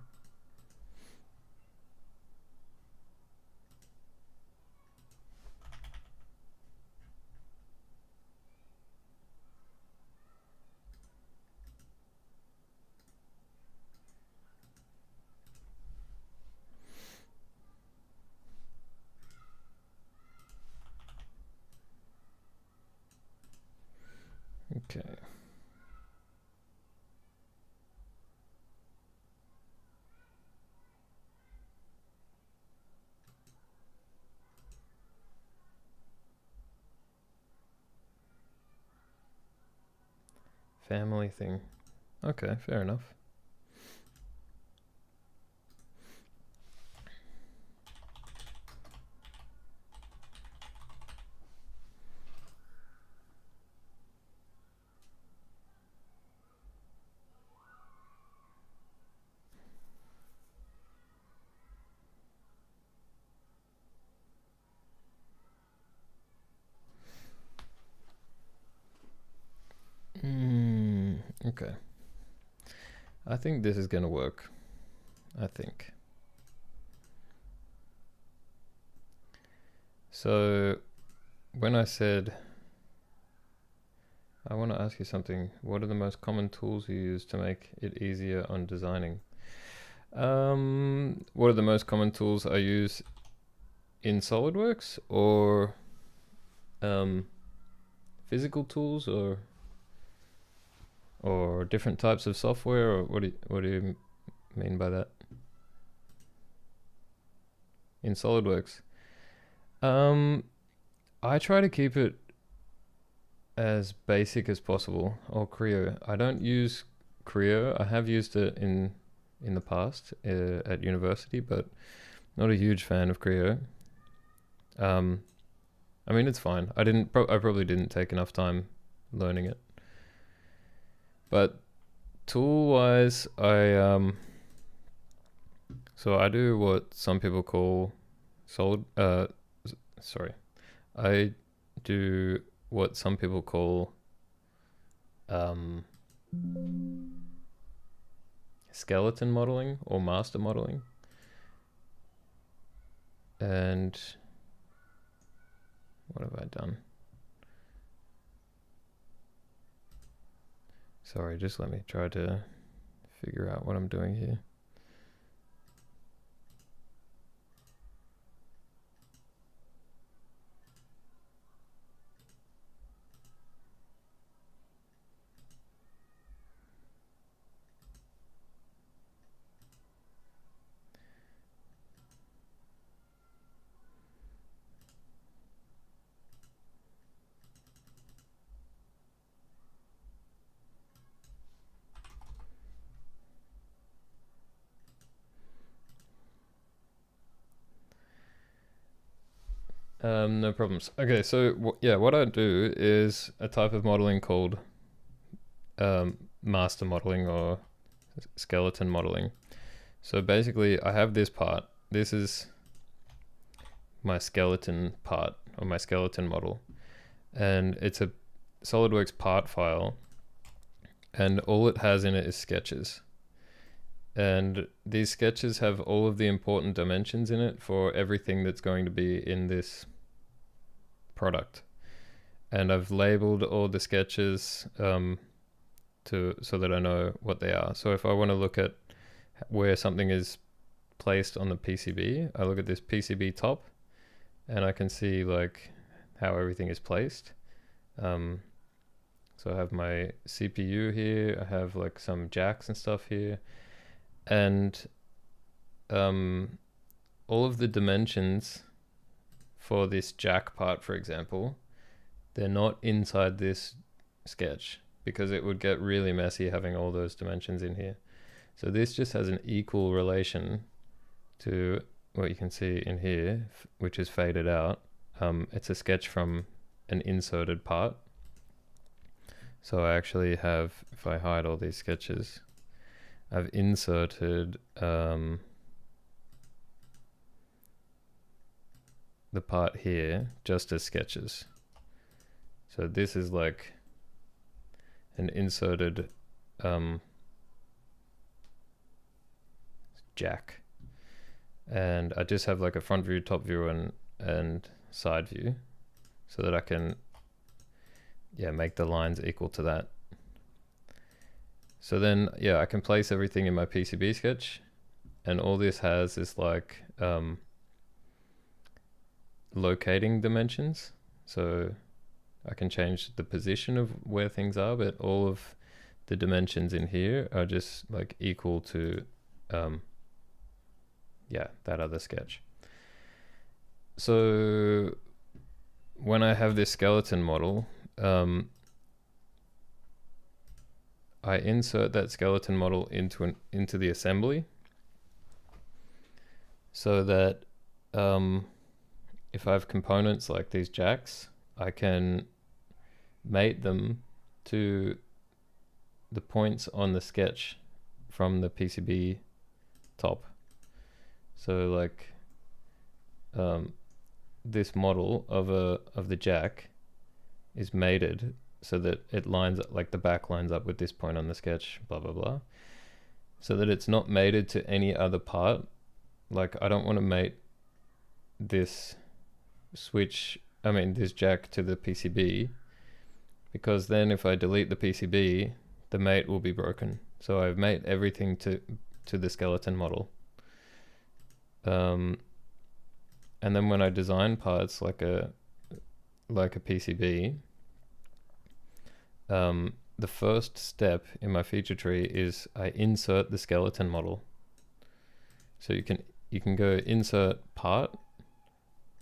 Okay. Family thing. Okay, fair enough. Okay. I think this is gonna work. I think. So, when I said, I want to ask you something. What are the most common tools you use to make it easier on designing? What are the most common tools I use in SolidWorks, or physical tools, or different types of software, or what do you mean by that? In SolidWorks, I try to keep it as basic as possible. Or Creo. I don't use Creo. I have used it in the past at university, but not a huge fan of Creo. I mean, it's fine. I probably didn't take enough time learning it. But tool-wise, so I do what some people call solid. I do what some people call skeleton modeling or master modeling. And what have I done? Sorry, just let me try to figure out what I'm doing here. No problems. Okay, so what I do is a type of modeling called master modeling or skeleton modeling. So basically, I have this part. This is my skeleton part or my skeleton model, and it's a SolidWorks part file, and all it has in it is sketches. And these sketches have all of the important dimensions in it for everything that's going to be in this product. And I've labeled all the sketches so that I know what they are. So if I want to look at where something is placed on the PCB, I look at this PCB top and I can see like how everything is placed. So I have my CPU here, I have like some jacks and stuff here, and all of the dimensions for this jack part, for example, they're not inside this sketch because it would get really messy having all those dimensions in here. So this just has an equal relation to what you can see in here, which is faded out. It's a sketch from an inserted part. So I actually have, if I hide all these sketches, I've inserted the part here just as sketches. So this is like an inserted jack. And I just have like a front view, top view, and side view so that I can make the lines equal to that. So then I can place everything in my PCB sketch, and all this has is like locating dimensions. So I can change the position of where things are, but all of the dimensions in here are just like equal to that other sketch. So when I have this skeleton model, I insert that skeleton model into the assembly, so that if I have components like these jacks, I can mate them to the points on the sketch from the PCB top. So like this model of the jack is mated so that it lines up, like the back lines up with this point on the sketch, blah blah blah, so that it's not mated to any other part. Like I don't want to mate this this jack to the PCB, because then if I delete the PCB, the mate will be broken. So I've made everything to the skeleton model. And then when I design parts like a PCB, the first step in my feature tree is I insert the skeleton model. So you can go insert part.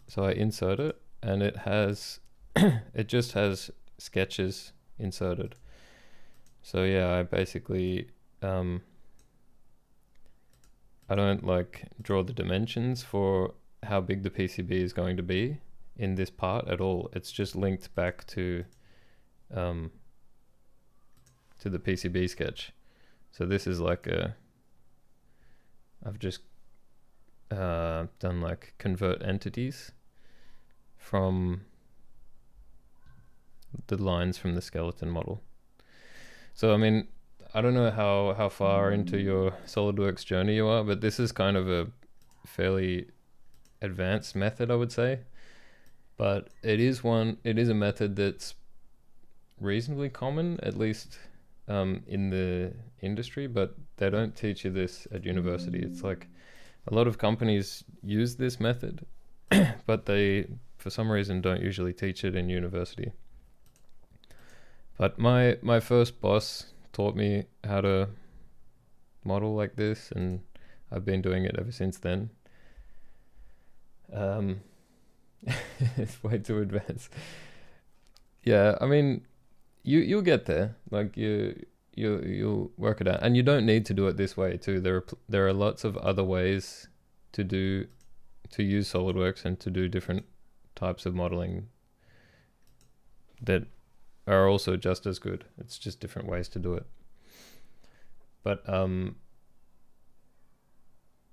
So I insert it, and it has it just has sketches inserted. So yeah, I basically I don't like draw the dimensions for how big the PCB is going to be in this part at all. It's just linked back to the PCB sketch. So this is like I've just done like convert entities from the lines from the skeleton model. So I mean, I don't know how far into your SolidWorks journey you are, but this is kind of a fairly advanced method, I would say. But it is a method that's reasonably common, at least in the industry, but they don't teach you this at university. It's like a lot of companies use this method, but they, for some reason, don't usually teach it in university. But my first boss taught me how to model like this, and I've been doing it ever since then. It's way too advanced. Yeah, I mean, you'll get there. Like you'll work it out, and you don't need to do it this way too. There are lots of other ways to use SolidWorks and to do different types of modeling that are also just as good. It's just different ways to do it. But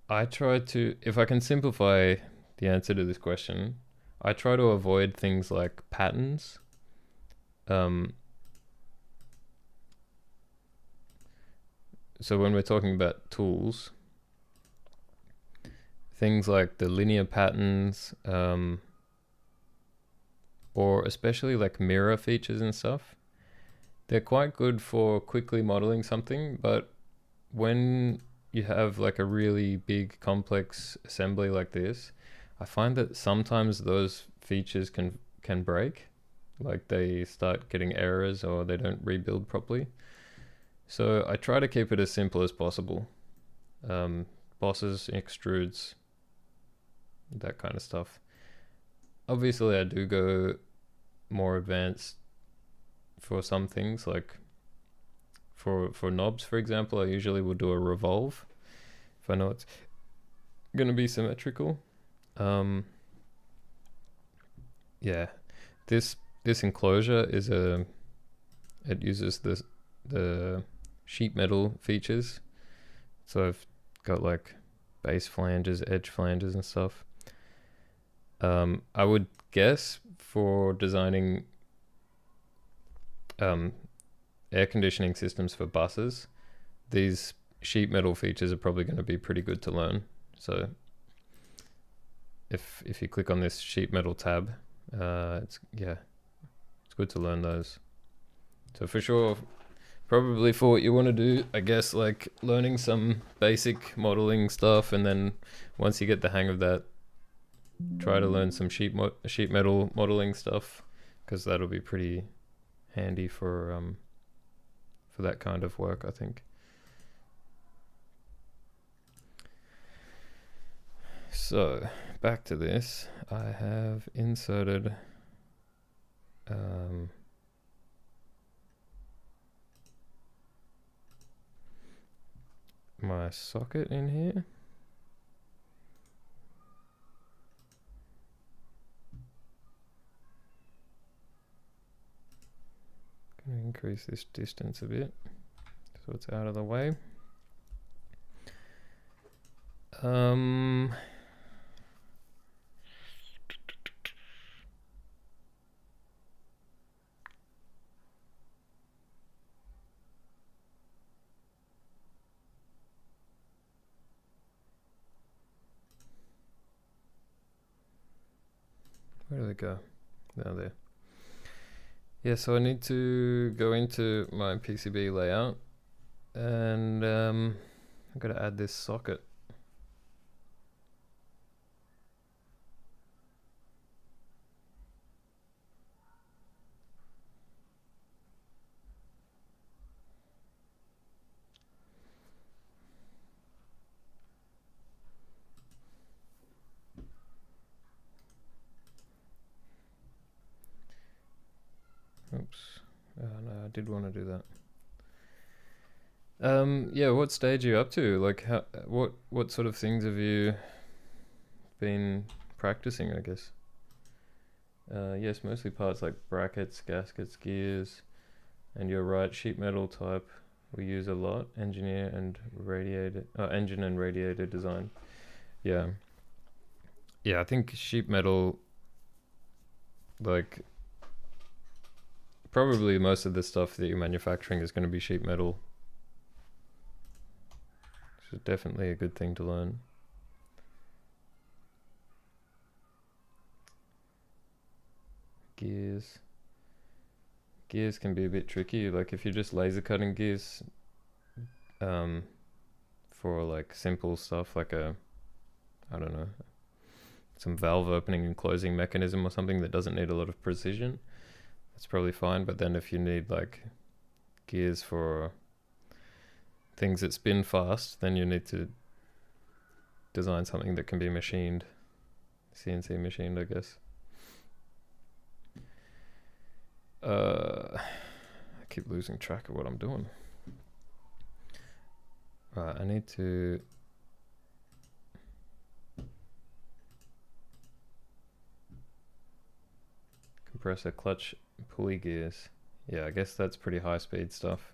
I try to, if I can simplify the answer to this question, I try to avoid things like patterns. So when we're talking about tools, things like the linear patterns, or especially like mirror features and stuff, they're quite good for quickly modeling something, but when you have like a really big complex assembly like this, I find that sometimes those features can break, like they start getting errors or they don't rebuild properly. So I try to keep it as simple as possible. Bosses, extrudes, that kind of stuff. Obviously I do go more advanced for some things, like for knobs, for example, I usually will do a revolve if I know it's going to be symmetrical. Yeah, this enclosure is it uses the sheet metal features. So I've got like base flanges, edge flanges and stuff. I would guess for designing air conditioning systems for buses, these sheet metal features are probably going to be pretty good to learn. So if you click on this sheet metal tab, it's good to learn those. So for sure, probably for what you want to do, I guess, like learning some basic modeling stuff, and then once you get the hang of that, try to learn some sheet metal modeling stuff, because that'll be pretty handy for that kind of work, I think. So back to this, I have inserted my socket in here. Gonna increase this distance a bit so it's out of the way. Where do they go? Now there. Yeah, so I need to go into my PCB layout, and I've got to add this socket. Oops. Oh, no, I did want to do that. Yeah, what stage are you up to? Like, what sort of things have you been practicing, I guess? Yes, mostly parts like brackets, gaskets, gears, and you're right, sheet metal type we use a lot. Engine and radiator design. Yeah, yeah. I think sheet metal, like probably most of the stuff that you're manufacturing is going to be sheet metal. So definitely a good thing to learn. Gears. Gears can be a bit tricky. Like if you're just laser cutting gears, um, for like simple stuff like I don't know, some valve opening and closing mechanism or something that doesn't need a lot of precision, that's probably fine. But then if you need like gears for things that spin fast, then you need to design something that can be machined, CNC machined, I guess. I keep losing track of what I'm doing. Right, I need to compressor clutch pulley gears. Yeah, I guess that's pretty high speed stuff.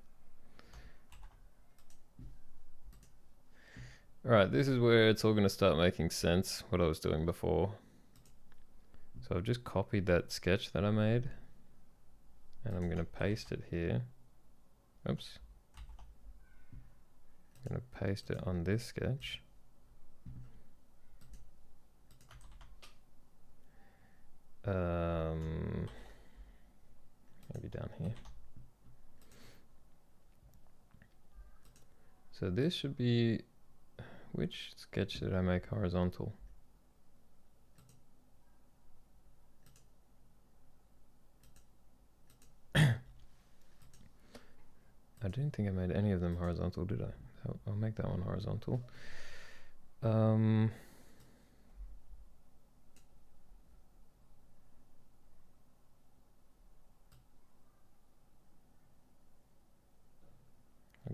Alright, this is where it's all going to start making sense, what I was doing before. So I've just copied that sketch that I made, and I'm going to paste it here. Oops. I'm going to paste it on this sketch. Maybe down here. So this should be, which sketch did I make horizontal? I didn't think I made any of them horizontal, did I? I'll make that one horizontal. I've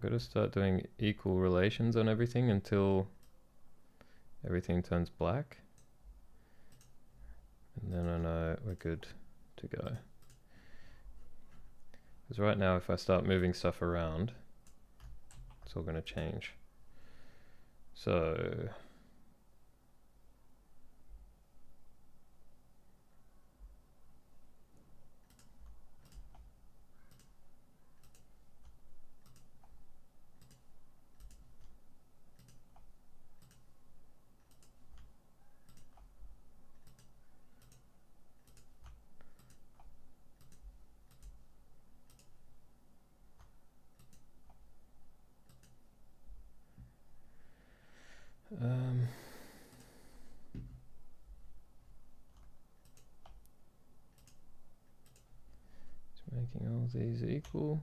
got to start doing equal relations on everything until everything turns black. And then I know we're good to go. Because right now if I start moving stuff around, it's all going to change. So just making all these equal.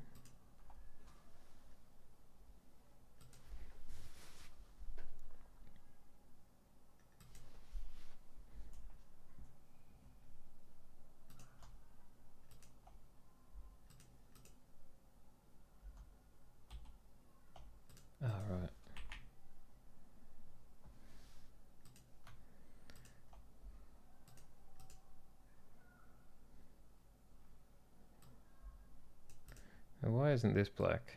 Right. Now why isn't this black?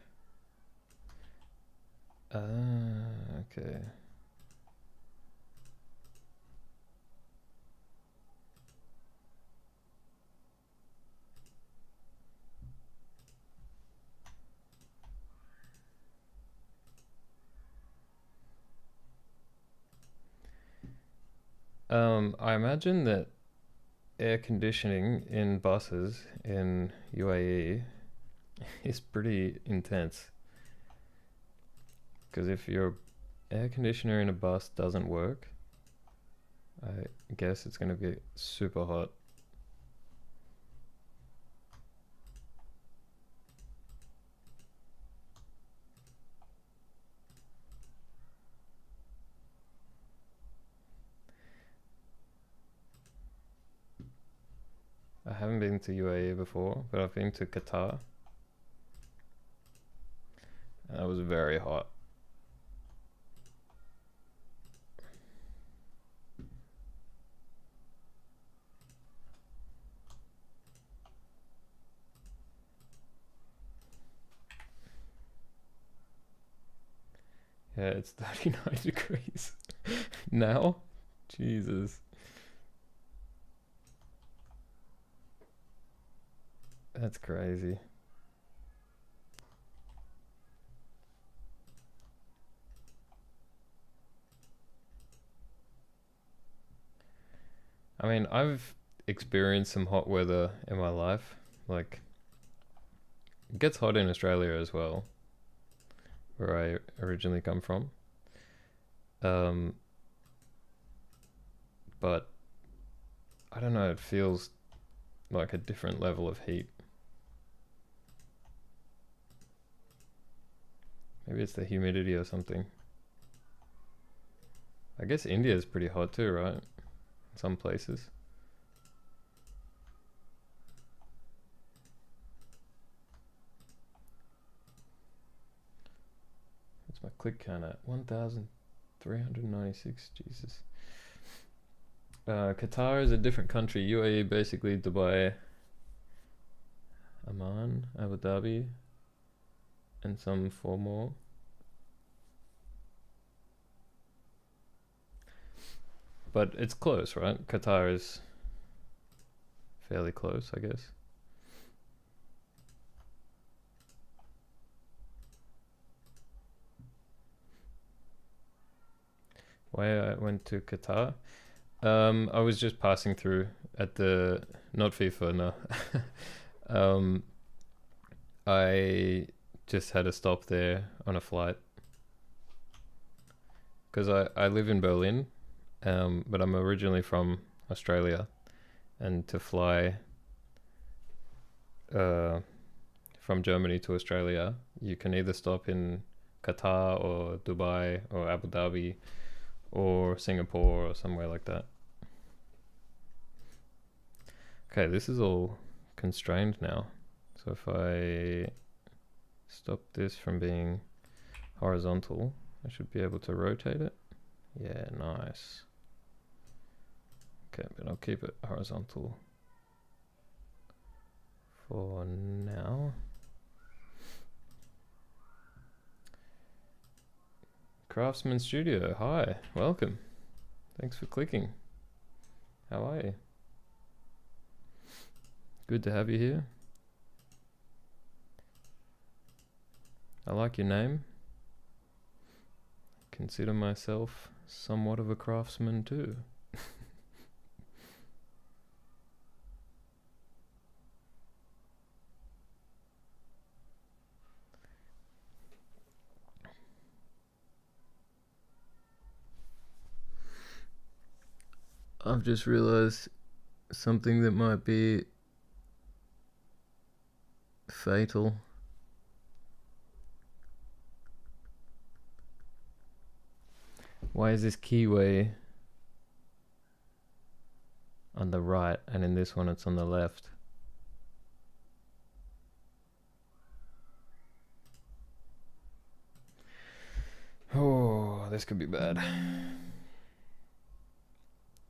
Okay. I imagine that air conditioning in buses in UAE is pretty intense. Because if your air conditioner in a bus doesn't work, I guess it's going to be super hot. I haven't been to UAE before, but I've been to Qatar. And that was very hot. Yeah, it's 39 degrees now. Jesus. That's crazy. I mean, I've experienced some hot weather in my life. Like, it gets hot in Australia as well, where I originally come from. Um, but I don't know, it feels like a different level of heat. Maybe it's the humidity or something. I guess India is pretty hot too, right? In some places. What's my click count at? 1,396. Jesus. Qatar is a different country. UAE basically Dubai, Amman, Abu Dhabi, and some four more. But it's close, right? Qatar is fairly close, I guess. Why I went to Qatar? I was just passing through at the not FIFA, no. I just had a stop there on a flight because I live in Berlin, but I'm originally from Australia, and to fly from Germany to Australia, you can either stop in Qatar or Dubai or Abu Dhabi or Singapore or somewhere like that. Okay, this is all constrained now. So if I stop this from being horizontal, I should be able to rotate it. Yeah, nice. Okay, but I'll keep it horizontal for now. Craftsman Studio, hi, welcome. Thanks for clicking. How are you? Good to have you here. I like your name. Consider myself somewhat of a craftsman too. I've just realized something that might be fatal. Why is this keyway on the right and in this one it's on the left? Oh, this could be bad.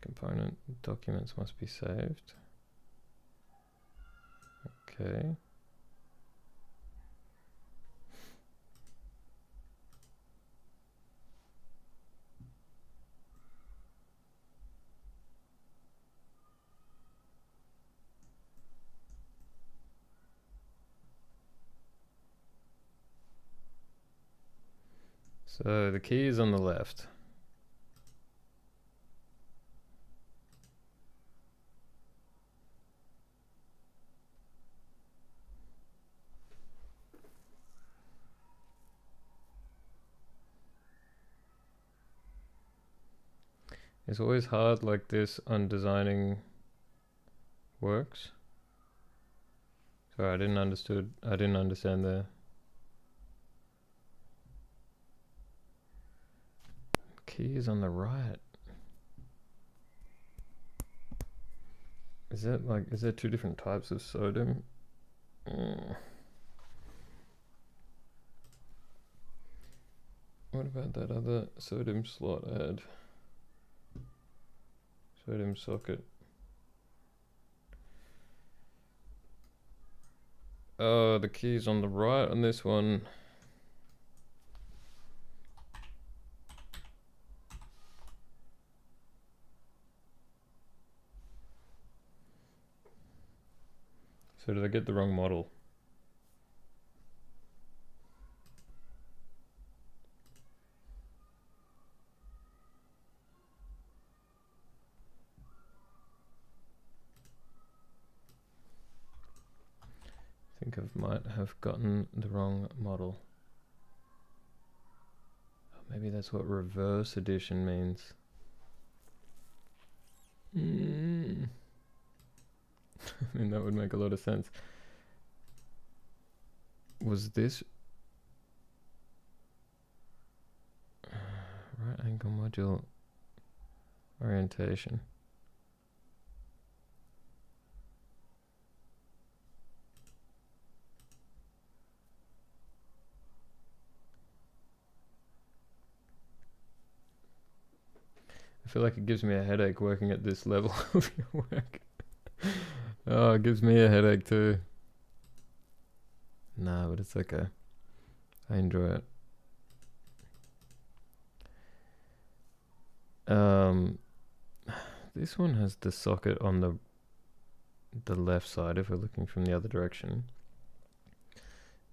Component documents must be saved. Okay. So the key is on the left. It's always hard like this on designing works. Sorry, I didn't understand the key is on the right. Is that like, is there two different types of SODIMM? What about that other SODIMM slot I had? SODIMM socket. Oh, the key's on the right on this one. So did I get the wrong model? I think I might have gotten the wrong model. Oh, maybe that's what reverse edition means. I mean, that would make a lot of sense. Was this right angle module orientation? I feel like it gives me a headache working at this level of your work. Oh, it gives me a headache too. Nah, but it's okay. I enjoy it. This one has the socket on the left side if we're looking from the other direction.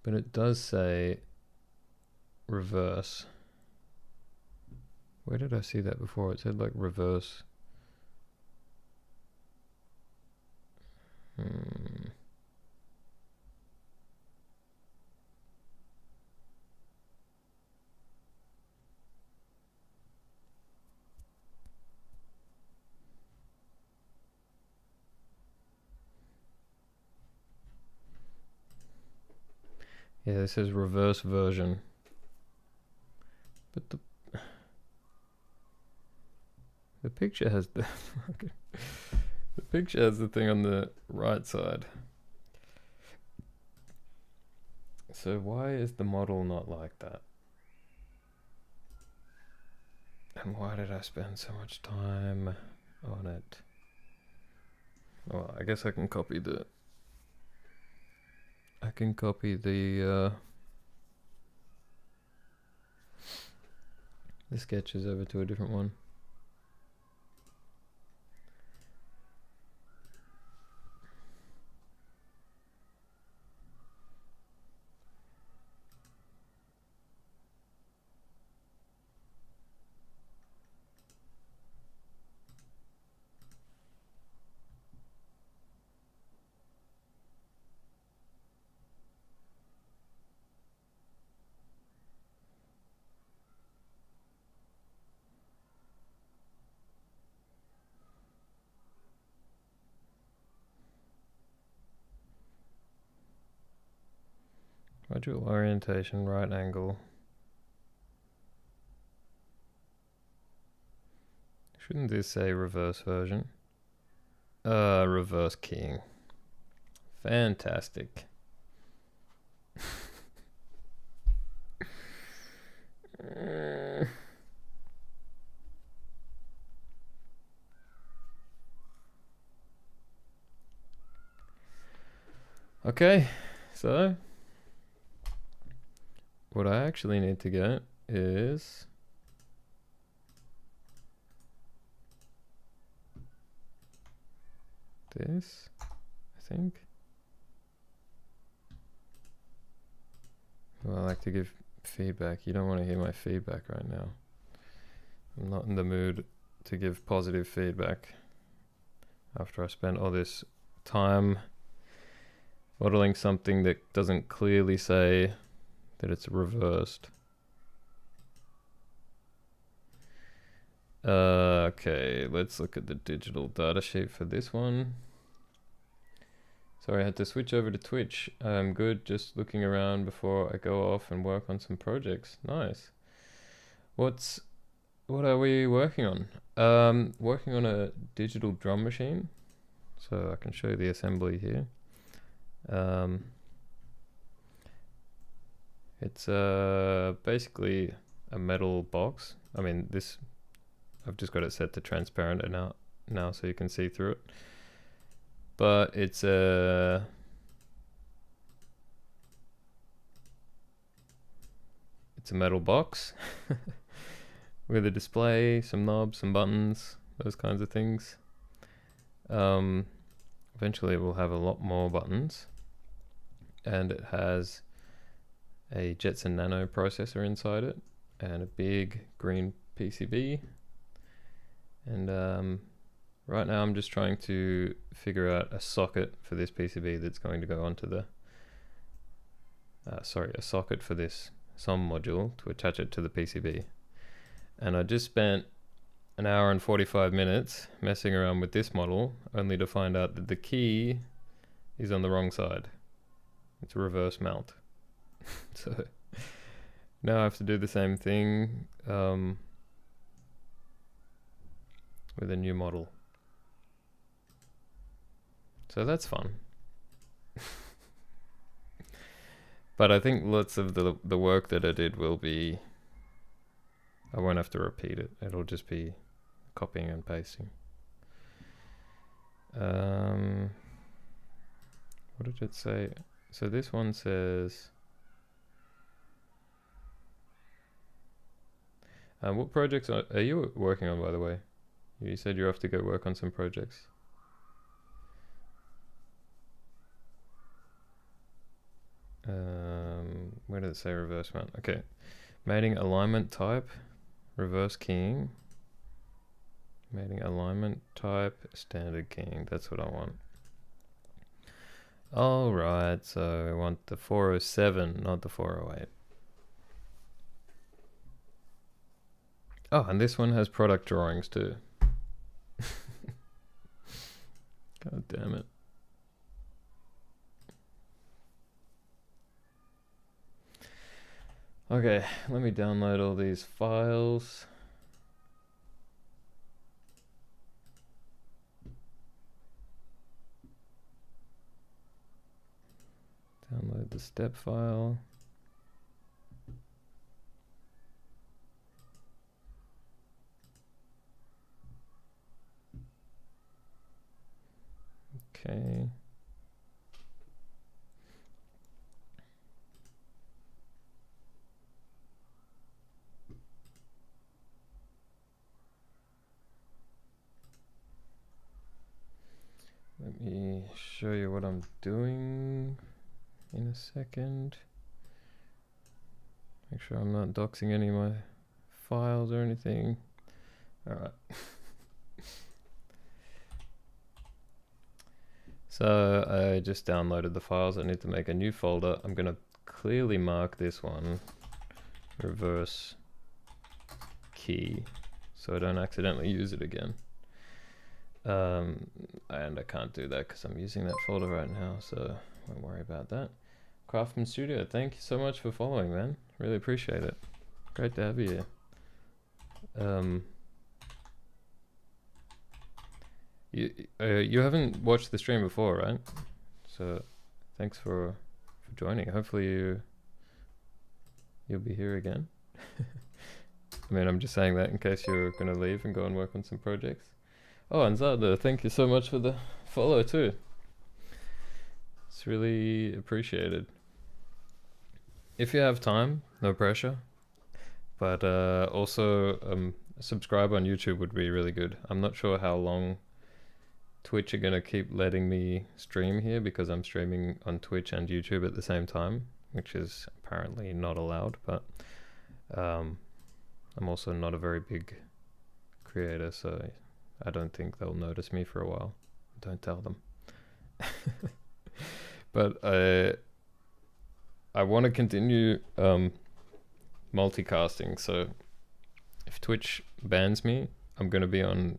But it does say reverse. Where did I see that before? It said like reverse. Yeah, this says reverse version. But the picture has the the picture has the thing on the right side. So why is the model not like that? And why did I spend so much time on it? Well, I guess I can copy the the sketches over to a different one. Module orientation, right angle. Shouldn't this say reverse version? Reverse keying. Fantastic. Okay, so what I actually need to get is this, I think. Well, I like to give feedback. You don't want to hear my feedback right now. I'm not in the mood to give positive feedback after I spent all this time modeling something that doesn't clearly say that it's reversed. Okay, let's look at the digital datasheet for this one. Sorry, I had to switch over to Twitch. I'm good, just looking around before I go off and work on some projects. Nice. What are we working on? Working on a digital drum machine. So I can show you the assembly here. It's basically a metal box. I mean, this, I've just got it set to transparent and now so you can see through it. But it's a metal box with a display, some knobs, some buttons, those kinds of things. Eventually it will have a lot more buttons, and it has a Jetson Nano processor inside it and a big green PCB. And right now I'm just trying to figure out a socket for this PCB that's going to go onto the a socket for this SOM module to attach it to the PCB. And I just spent an hour and 45 minutes messing around with this model, only to find out that the key is on the wrong side. It's a reverse mount. So now I have to do the same thing with a new model. So that's fun. But I think lots of the work that I did will be, I won't have to repeat it. It'll just be copying and pasting. What did it say? So this one says, what projects are you working on, by the way? You said you have to go work on some projects. Where did it say reverse mount? Okay. Mating alignment type, reverse keying. Mating alignment type, standard keying. That's what I want. Alright, so I want the 407, not the 408. Oh, and this one has product drawings too. God damn it. Okay, let me download all these files. Download the step file. Okay. Let me show you what I'm doing in a second. Make sure I'm not doxing any of my files or anything. Alright. So I just downloaded the files. I need to make a new folder. I'm going to clearly mark this one reverse key so I don't accidentally use it again. And I can't do that because I'm using that folder right now, so don't worry about that. Craftsman Studio, thank you so much for following, man. Really appreciate it. Great to have you here. You haven't watched the stream before, right? So thanks for joining. Hopefully you'll be here again. I mean, I'm just saying that in case you're gonna leave and go and work on some projects. Oh, and Zada, thank you so much for the follow too. It's really appreciated. If you have time, no pressure. But also subscribe on YouTube would be really good. I'm not sure how long Twitch are gonna keep letting me stream here because I'm streaming on Twitch and YouTube at the same time, which is apparently not allowed, but I'm also not a very big creator, so I don't think they'll notice me for a while. Don't tell them. But I want to continue multicasting, so if Twitch bans me, I'm going to be on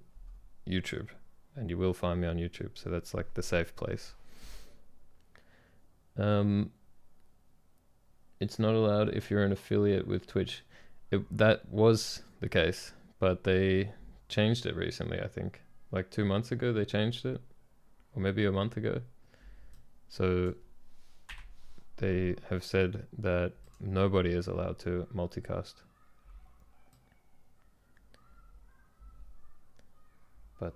YouTube, and you will find me on YouTube, so that's like the safe place. It's not allowed if you're an affiliate with Twitch. That was the case, but they changed it recently, I think. Like 2 months ago they changed it, or maybe a month ago. So they have said that nobody is allowed to multicast. But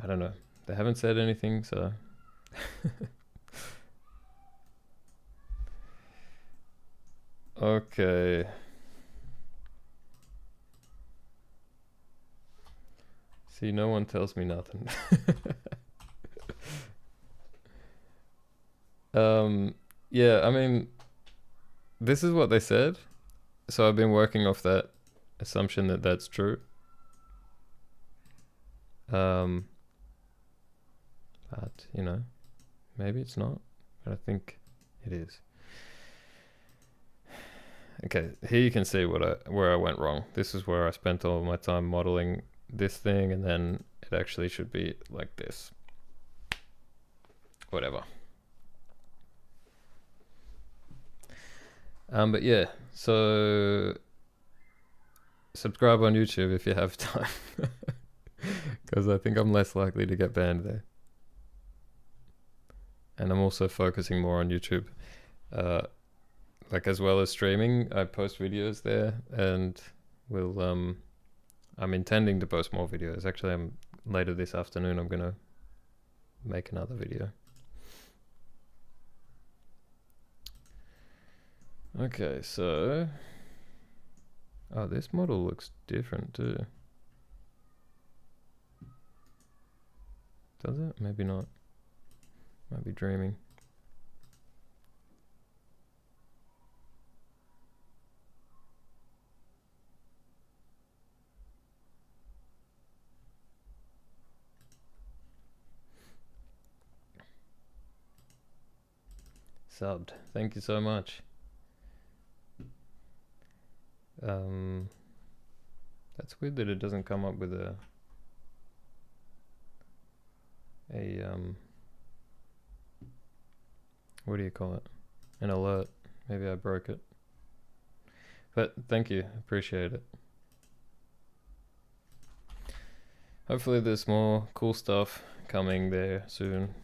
I don't know. They haven't said anything, so okay. See, no one tells me nothing. Yeah, I mean, this is what they said. So I've been working off that assumption that that's true. But, you know, maybe it's not, but I think it is. Okay, here you can see where I went wrong. This is where I spent all my time modeling this thing, and then it actually should be like this. Whatever. But yeah, so subscribe on YouTube if you have time, because I think I'm less likely to get banned there. And I'm also focusing more on YouTube. Like, as well as streaming, I post videos there, and I'm intending to post more videos. Actually, later this afternoon, I'm gonna make another video. Okay, so this model looks different too. Does it? Maybe not. Might be dreaming. Subbed. Thank you so much. That's weird that it doesn't come up with a what do you call it? An alert. Maybe I broke it. But thank you, appreciate it. Hopefully there's more cool stuff coming there soon.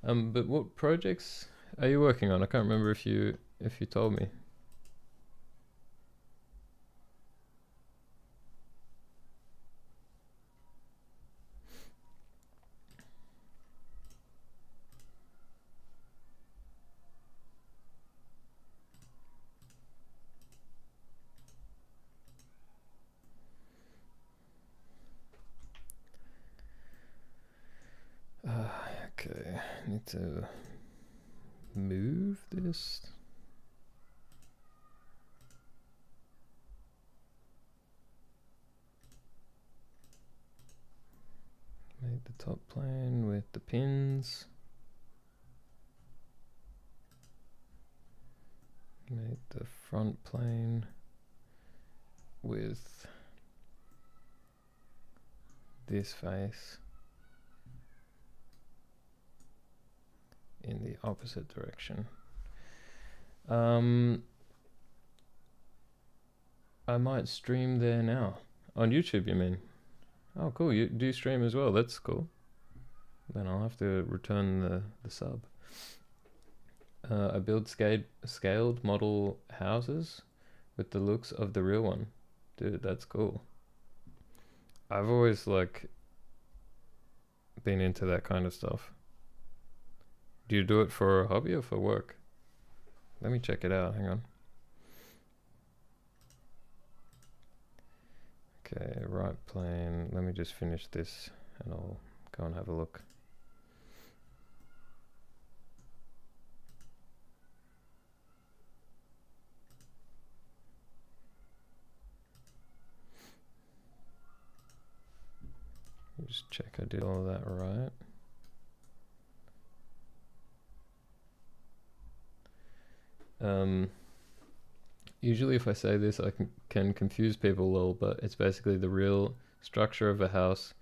But what projects are you working on? I can't remember if you told me. Okay, need to move this. Made the top plane with the pins. Made the front plane with this face in the opposite direction. I might stream there now. On YouTube, you mean? Oh, cool. You do stream as well. That's cool. Then I'll have to return the sub. I build scaled model houses with the looks of the real one. Dude, that's cool. I've always been into that kind of stuff. Do you do it for a hobby or for work? Let me check it out. Hang on. Okay, right plane. Let me just finish this and I'll go and have a look. Just check I did all of that right. Usually if I say this I can confuse people a little, but it's basically the real structure of a house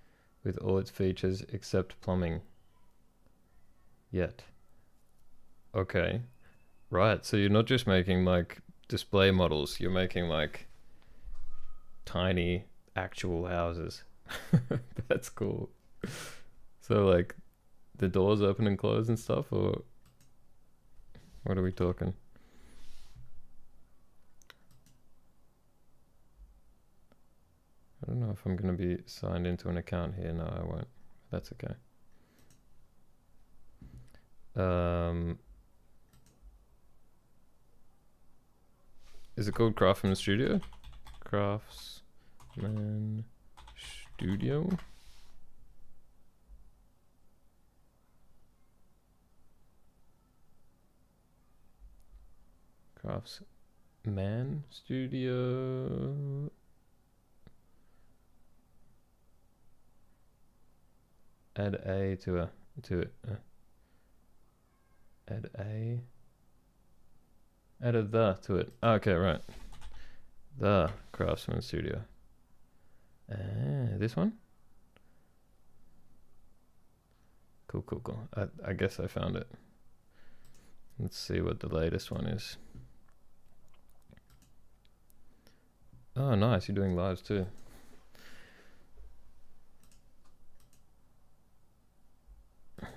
with all its features except plumbing. Yet. Okay. Right. So you're not just making like display models, you're making like tiny actual houses. That's cool. So like the doors open and close and stuff, or what are we talking? I don't know if I'm gonna be signed into an account here. No, I won't. That's okay. Um, is it called Craftsman Studio? Craftsman Studio? Craftsman Studio. Add a to a to it. Add a. Added the to it. Okay, right. The Craftsman Studio. This one? Cool, cool, cool. I guess I found it. Let's see what the latest one is. Oh, nice. You're doing lives too.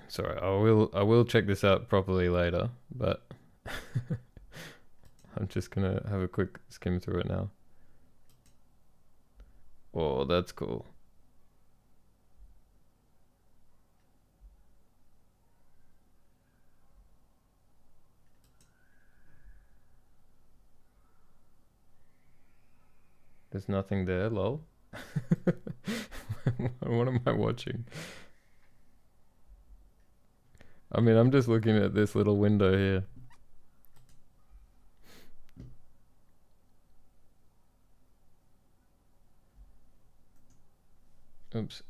Sorry, I will check this out properly later, but I'm just gonna have a quick skim through it now. Oh, that's cool. There's nothing there, lol. What am I watching? I mean, I'm just looking at this little window here. Oops.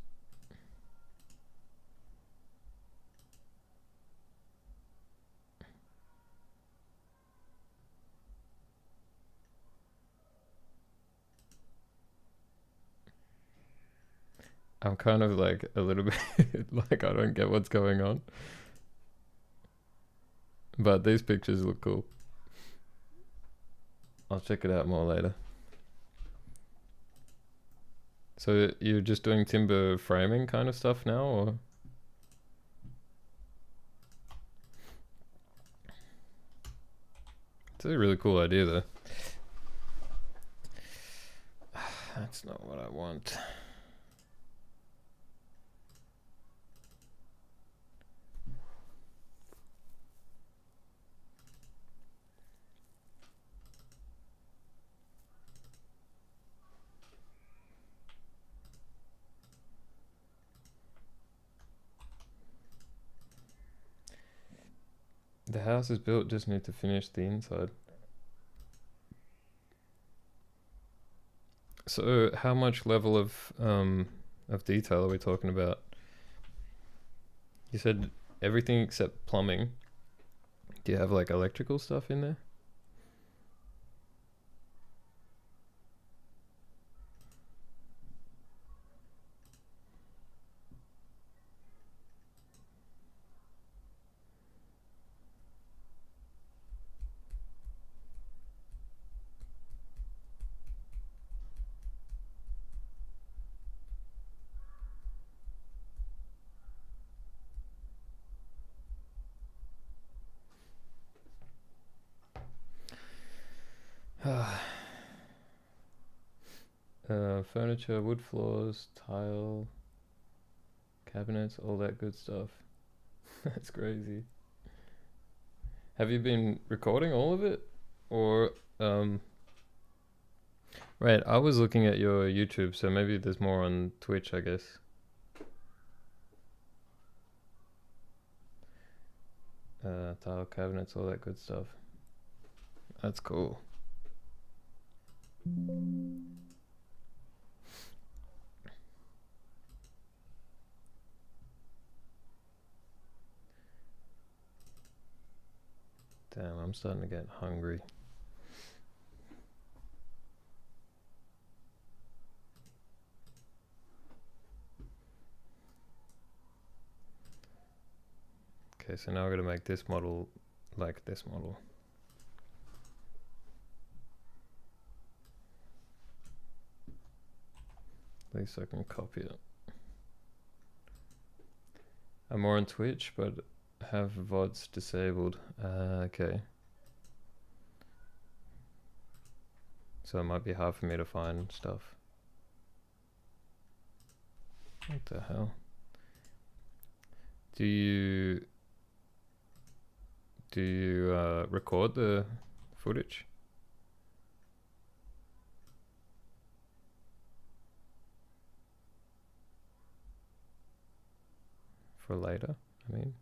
I'm kind of like a little bit like I don't get what's going on. But these pictures look cool. I'll check it out more later. So you're just doing timber framing kind of stuff now, or? It's a really cool idea though. That's not what I want. The house is built, just need to finish the inside. So how much level of detail are we talking about? You said everything except plumbing. Do you have like electrical stuff in there? Furniture, wood floors, tile, cabinets, all that good stuff. That's crazy. Have you been recording all of it? Or, right, I was looking at your YouTube, so maybe there's more on Twitch, I guess. Tile cabinets, all that good stuff. That's cool. Damn, I'm starting to get hungry. Okay, so now we're gonna make this model like this model. At least I can copy it. I'm more on Twitch, but have VODs disabled. Okay. So it might be hard for me to find stuff. What the hell? Do you record the footage? For later, I mean.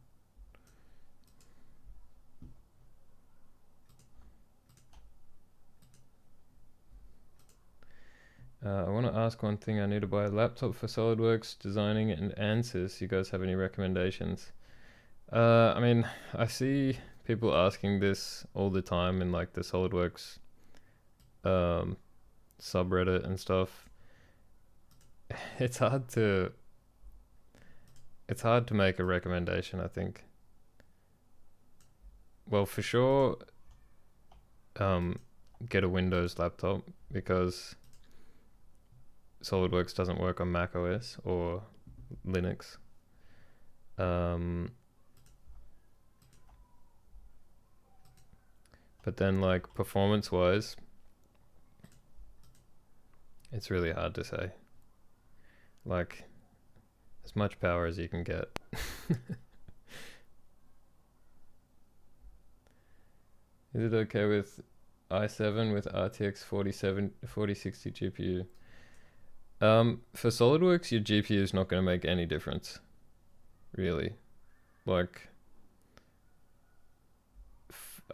I want to ask one thing. I need to buy a laptop for SolidWorks designing and answers. You guys have any recommendations? I mean, I see people asking this all the time in like the SolidWorks subreddit and stuff. It's hard to make a recommendation, I think. Well, for sure, get a Windows laptop, because SolidWorks doesn't work on Mac OS or Linux. But then, like, performance-wise, it's really hard to say. Like, as much power as you can get. Is it okay with i7 with RTX 4060 GPU? For SolidWorks, your GPU is not going to make any difference, really. Like,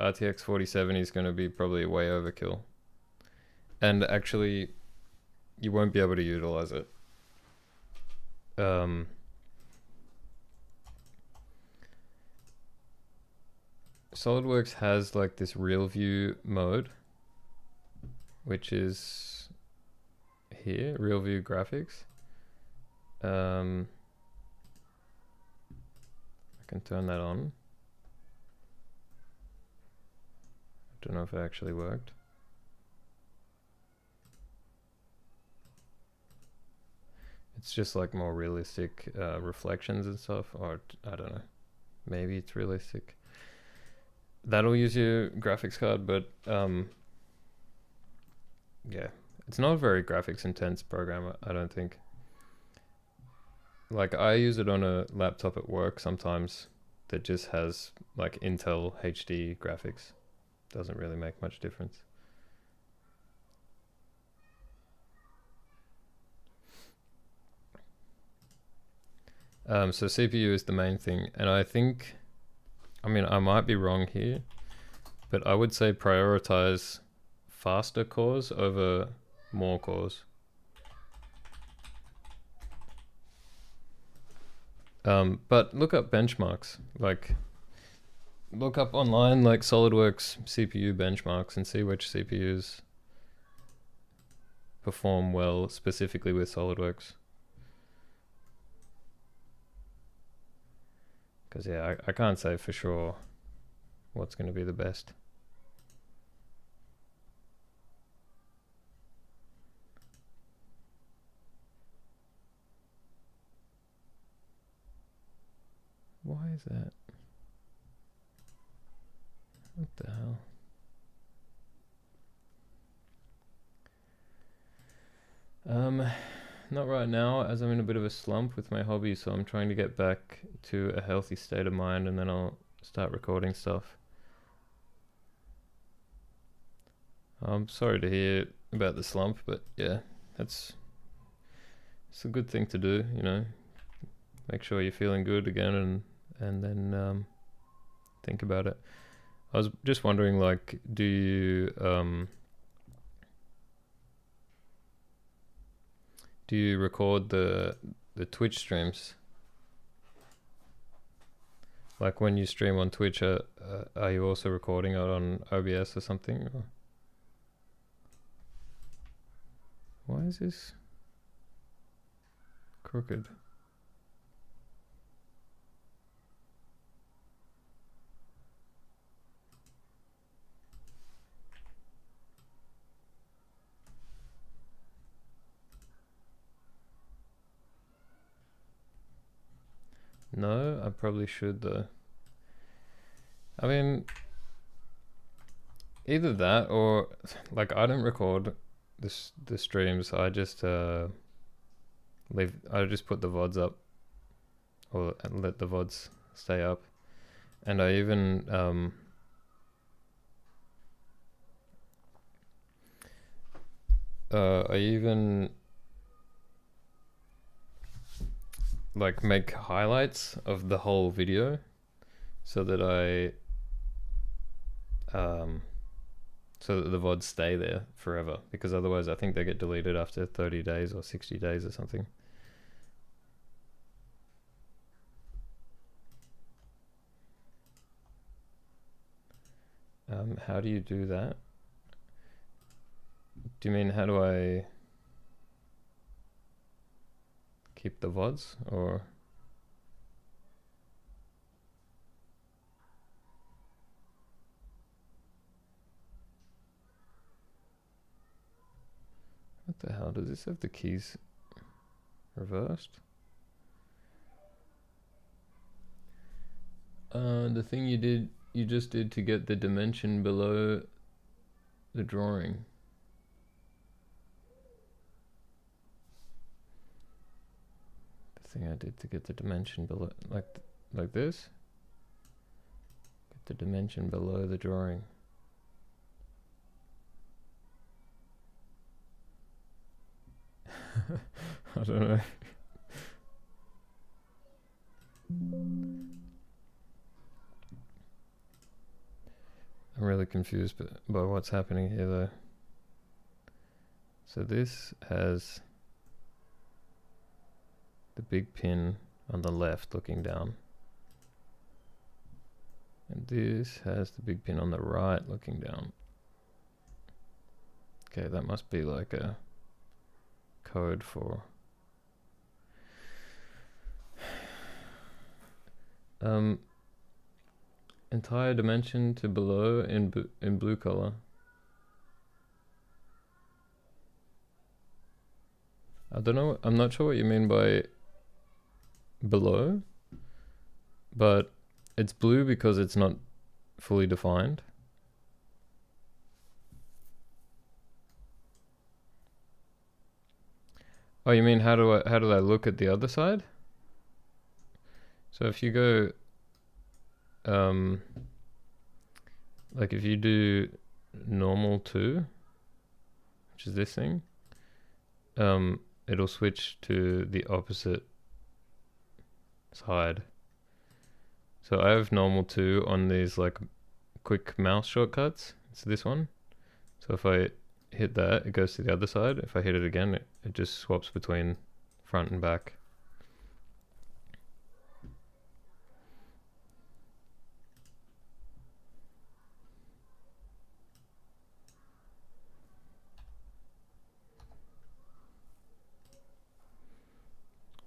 RTX 4070 is going to be probably way overkill. And actually, you won't be able to utilize it. SolidWorks has like this real view mode, which is here, real view graphics. I can turn that on. I don't know if it actually worked. It's just like more realistic reflections and stuff, or I don't know. Maybe it's realistic. That'll use your graphics card, but yeah, it's not a very graphics intense program, I don't think. Like, I use it on a laptop at work sometimes that just has like Intel HD graphics. Doesn't really make much difference. So CPU is the main thing, and I think, I mean, I might be wrong here, but I would say prioritize faster cores over more cores. But look up benchmarks, like look up online like SolidWorks CPU benchmarks and see which CPUs perform well specifically with SolidWorks. Because yeah, I can't say for sure what's going to be the best. Why is that? What the hell? Not right now, as I'm in a bit of a slump with my hobby, so I'm trying to get back to a healthy state of mind, and then I'll start recording stuff. I'm sorry to hear about the slump, but yeah, it's a good thing to do, you know. Make sure you're feeling good again, and then think about it. I was just wondering, like, do you record the Twitch streams? Like when you stream on Twitch, are you also recording it on OBS or something? Or? Why is this crooked? No, I probably should though. I mean, either that or like I don't record the streams. I just leave. I just put the VODs up or let the VODs stay up, and I even I even like make highlights of the whole video so that so that the VODs stay there forever, because otherwise I think they get deleted after 30 days or 60 days or something. How do you do that? Do you mean how do I keep the VODs, or? What the hell, does this have the keys reversed? The thing you just did to get the dimension below the drawing. The thing I did to get the dimension below, like this. Get the dimension below the drawing. I don't know. I'm really confused by what's happening here though. So this has the big pin on the left looking down. And this has the big pin on the right looking down. Okay, that must be like a code for entire dimension to below in blue color. I don't know, I'm not sure what you mean by below, but it's blue because it's not fully defined. Oh, you mean how do I look at the other side? So if you go like if you do normal 2, which is this thing, it'll switch to the opposite side. So I have normal 2 on these like quick mouse shortcuts. It's this one. So if I hit that, it goes to the other side. If I hit it again, it just swaps between front and back.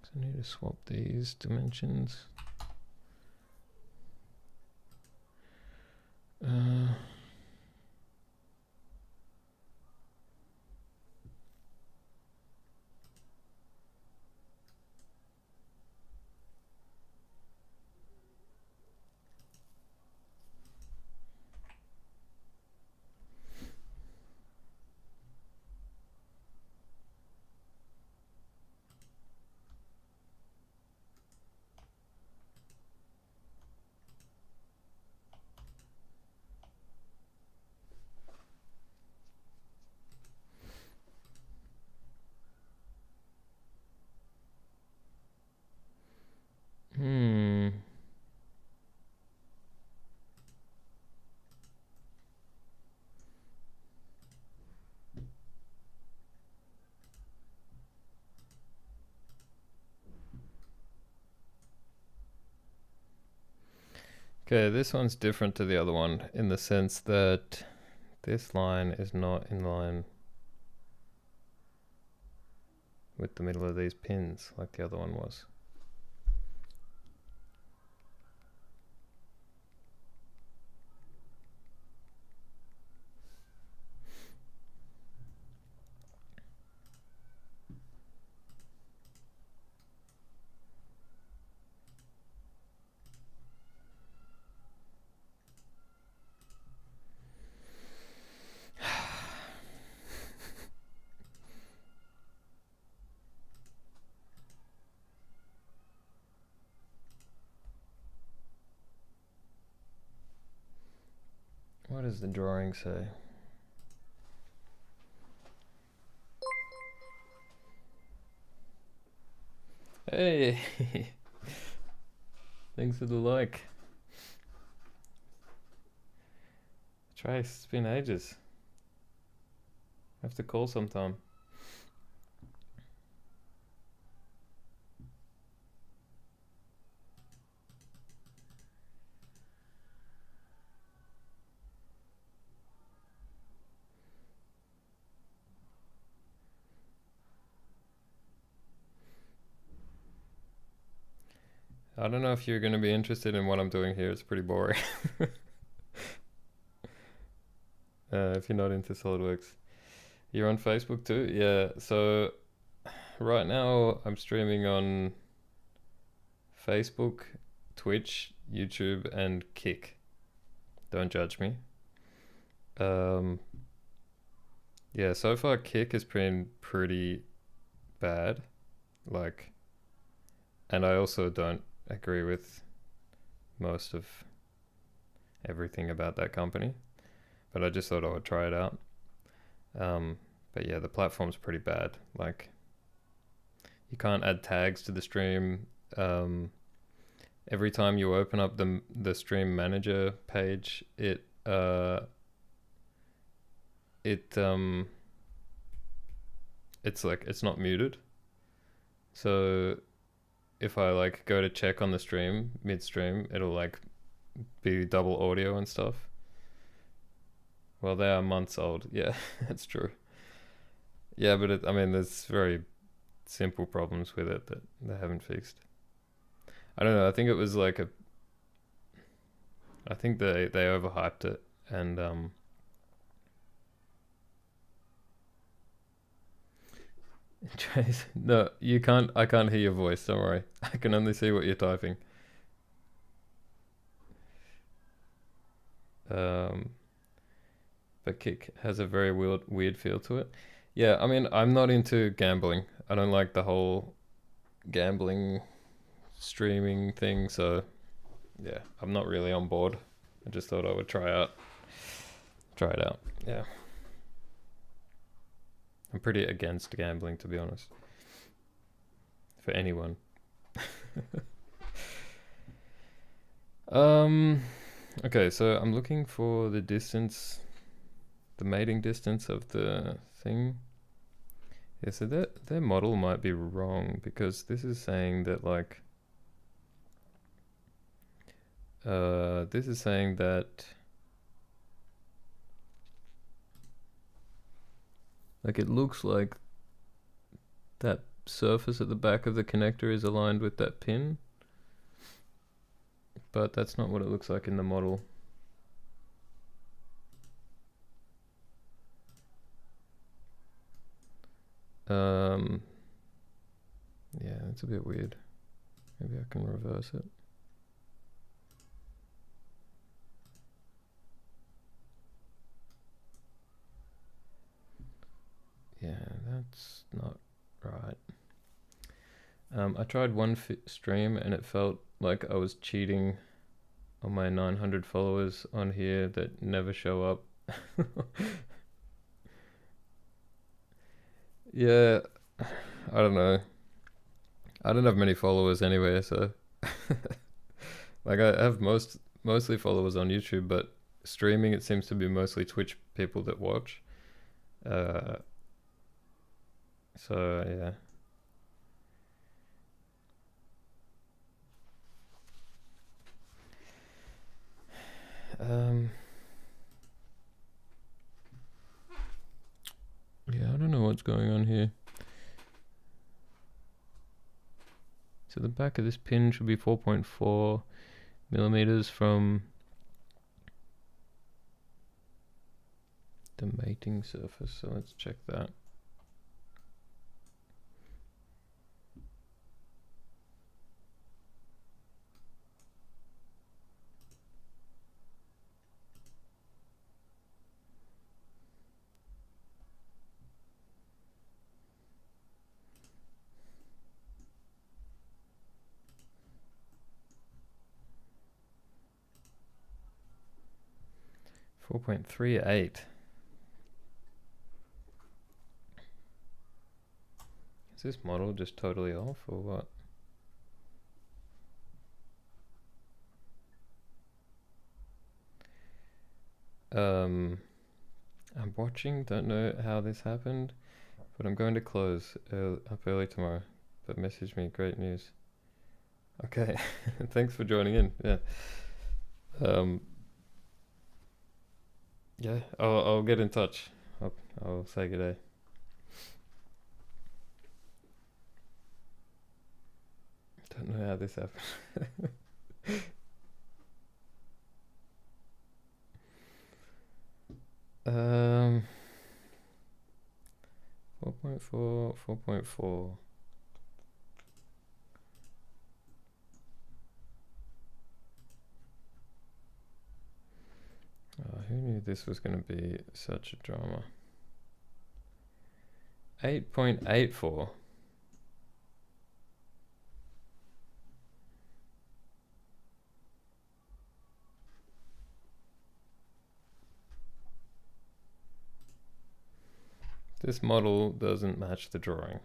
So I need to swap these dimensions. Okay, this one's different to the other one in the sense that this line is not in line with the middle of these pins like the other one was. What does the drawing say? Hey, thanks for the like. Trace, it's been ages. I have to call sometime. I don't know if you're going to be interested in what I'm doing here. It's pretty boring. If you're not into SolidWorks. You're on Facebook too? Yeah, so right now I'm streaming on Facebook, Twitch, YouTube, and Kick. Don't judge me. Yeah, so far Kick has been pretty bad. Like, and I also don't agree with most of everything about that company, but I just thought I would try it out. But yeah, the platform's pretty bad. Like, you can't add tags to the stream. Every time you open up the stream manager page, it's like it's not muted. So if I like go to check on the stream midstream, it'll like be double audio and stuff. Well, they are months old. Yeah, that's true. Yeah, but I mean, there's very simple problems with it that they haven't fixed. I don't know. I think it was like I think they overhyped it, and Trace, no, you can't. I can't hear your voice. Don't worry. I can only see what you're typing. But Kick has a very weird feel to it. Yeah, I mean, I'm not into gambling. I don't like the whole gambling streaming thing. So yeah, I'm not really on board. I just thought I would try it out. Yeah. I'm pretty against gambling, to be honest. For anyone. Okay, so I'm looking for the distance, the mating distance of the thing. Yeah, so their model might be wrong, because this is saying that like this is saying that like it looks like that surface at the back of the connector is aligned with that pin, but that's not what it looks like in the model. Yeah, it's a bit weird. Maybe I can reverse it. Yeah, that's not right. I tried one stream and it felt like I was cheating on my 900 followers on here that never show up. Yeah, I don't know. I don't have many followers anyway, so like I have mostly followers on YouTube, but streaming it seems to be mostly Twitch people that watch. So yeah. Yeah, I don't know what's going on here. So the back of this pin should be 4.4 millimeters from the mating surface. So let's check that. 4.38. Is this model just totally off or what? I'm watching, don't know how this happened, but I'm going to close up early tomorrow. But message me, great news. Okay, thanks for joining in. Yeah. Yeah, I'll get in touch. I'll say good day. Don't know how this happened. 4.4, 4.4. Who knew this was going to be such a drama? 8.84. This model doesn't match the drawing.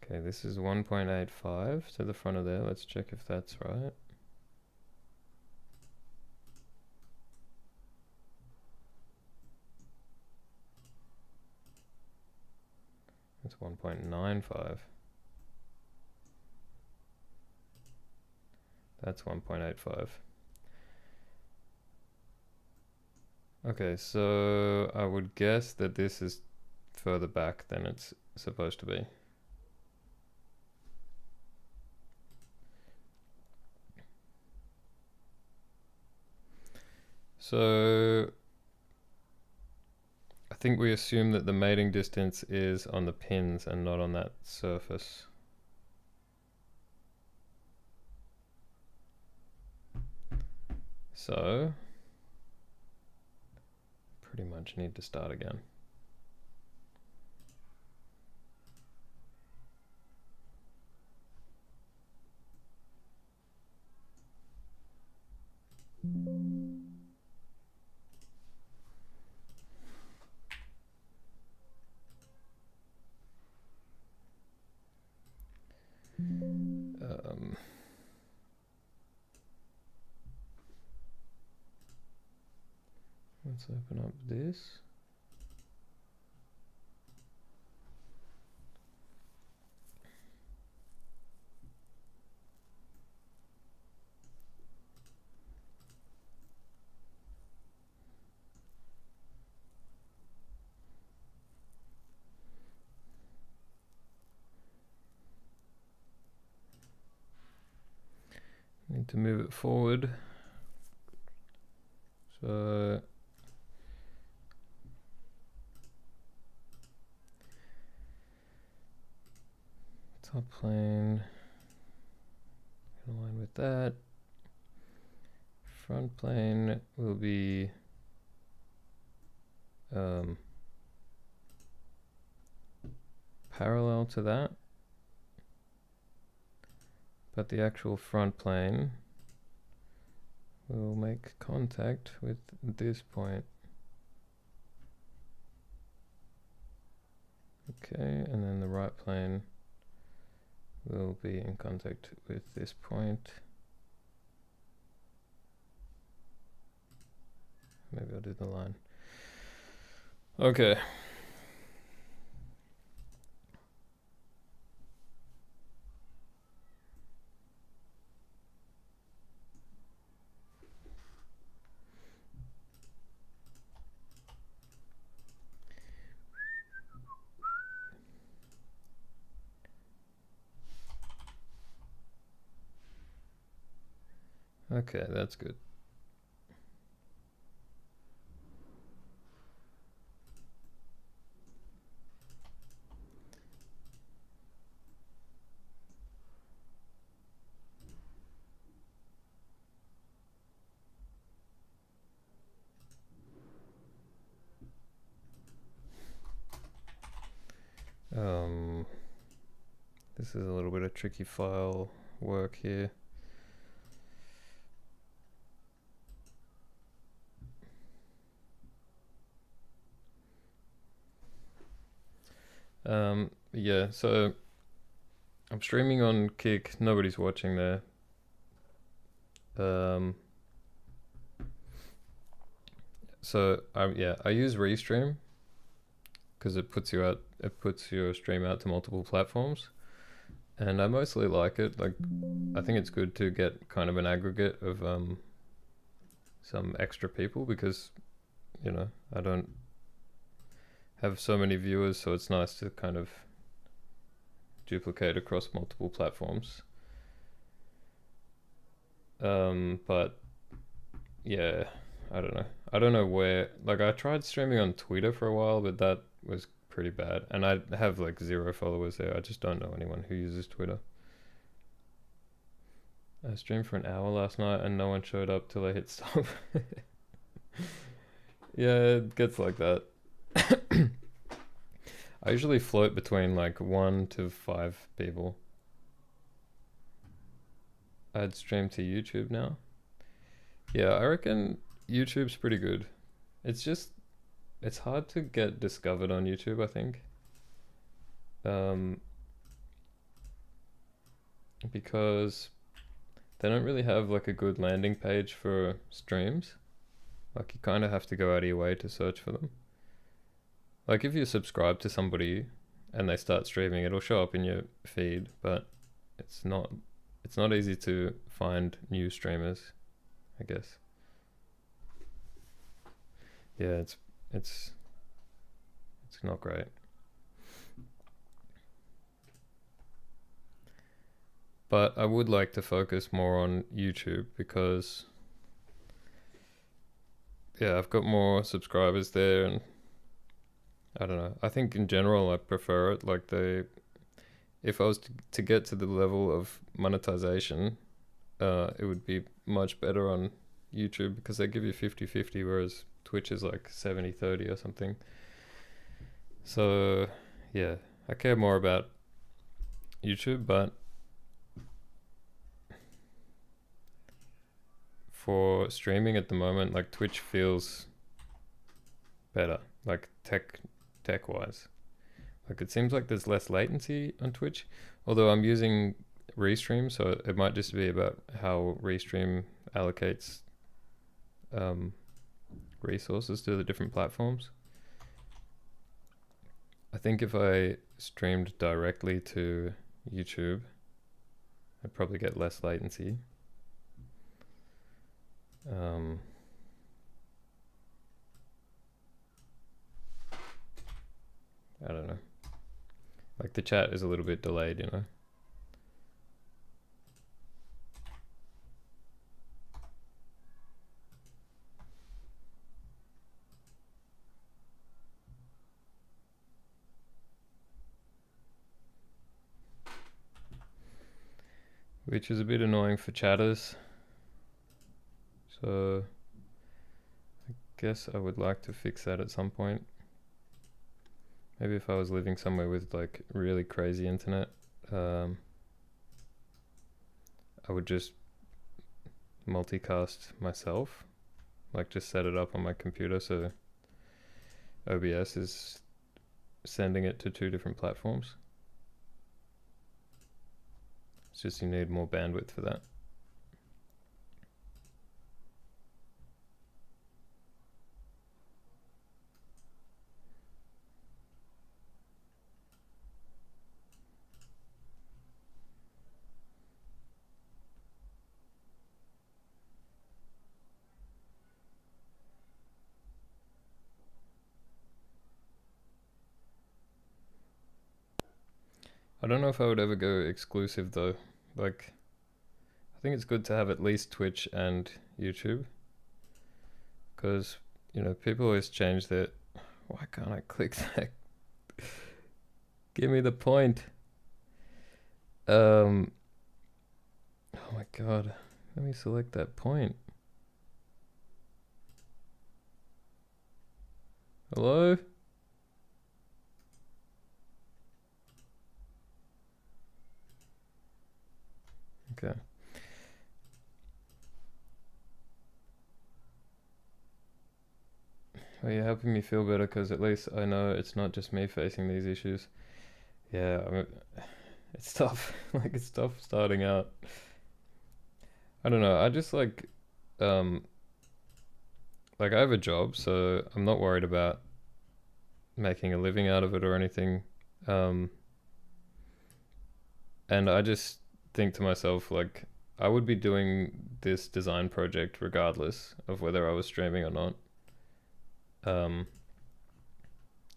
Okay, this is 1.85 to the front of there. Let's check if that's right. It's 1.95. That's 1.85. Okay, so I would guess that this is further back than it's supposed to be. So I think we assume that the mating distance is on the pins and not on that surface. So pretty much need to start again. Let's open up this. Need to move it forward. So top plane align with that. Front plane will be parallel to that, but the actual front plane will make contact with this point. Okay, and then the right plane will be in contact with this point. Maybe I'll do the line. Okay. Okay, that's good. This is a little bit of tricky file work here. Yeah, so I'm streaming on Kick. Nobody's watching there. So I use Restream because it puts your stream out to multiple platforms, and I mostly like it. Like, I think it's good to get kind of an aggregate of some extra people, because I don't have so many viewers, so it's nice to kind of duplicate across multiple platforms. But yeah, I don't know where. Like, I tried streaming on Twitter for a while, but that was pretty bad, and I have like 0 followers there. I just don't know anyone who uses Twitter. I streamed for an hour last night and no one showed up till I hit stop. Yeah, it gets like that. I usually float between like 1 to 5 people. I'd stream to YouTube now. Yeah, I reckon YouTube's pretty good. It's hard to get discovered on YouTube, I think. Because they don't really have like a good landing page for streams. Like, you kind of have to go out of your way to search for them. Like, if you subscribe to somebody and they start streaming, it'll show up in your feed, but it's not easy to find new streamers, I guess. Yeah, it's not great. But I would like to focus more on YouTube, because I've got more subscribers there, and I don't know. I think in general I prefer it. Like, if I was to get to the level of monetization, it would be much better on YouTube, because they give you 50-50, whereas Twitch is like 70-30 or something. So yeah, I care more about YouTube, but for streaming at the moment, like, Twitch feels better, like tech wise. Like, it seems like there's less latency on Twitch, although I'm using Restream, so it might just be about how Restream allocates resources to the different platforms. I think if I streamed directly to YouTube, I'd probably get less latency. I don't know. Like, the chat is a little bit delayed, which is a bit annoying for chatters. So I guess I would like to fix that at some point. Maybe if I was living somewhere with like really crazy internet, I would just multicast myself, like just set it up on my computer so OBS is sending it to 2 different platforms. It's just you need more bandwidth for that. I don't know if I would ever go exclusive though. Like, I think it's good to have at least Twitch and YouTube, because people always change their. Why can't I click that? Give me the point. Oh my god, let me select that point. Hello? Okay. Well, you're helping me feel better because at least I know it's not just me facing these issues. Yeah, I mean, it's tough. Like it's tough starting out. I don't know. I just um, like I have a job, so I'm not worried about making a living out of it or anything. Um, and I just think to myself, like, I would be doing this design project regardless of whether I was streaming or not. Um,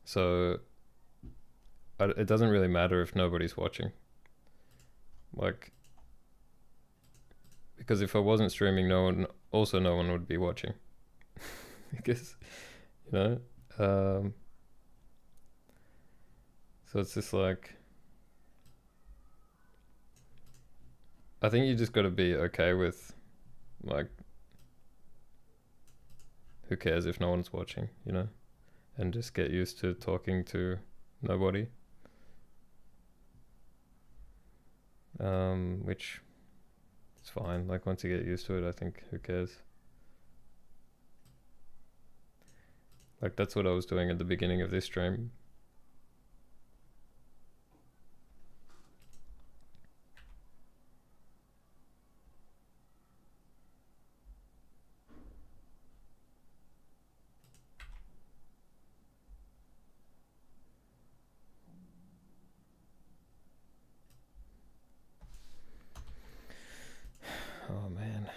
so it doesn't really matter if nobody's watching. Like, because if I wasn't streaming, no one would be watching. Because, you know, um, so it's just like, I think you just got to be okay with, like, who cares if no one's watching, you know? And just get used to talking to nobody. Which it's fine. Like once you get used to it, I think who cares? Like that's what I was doing at the beginning of this stream. Oh man,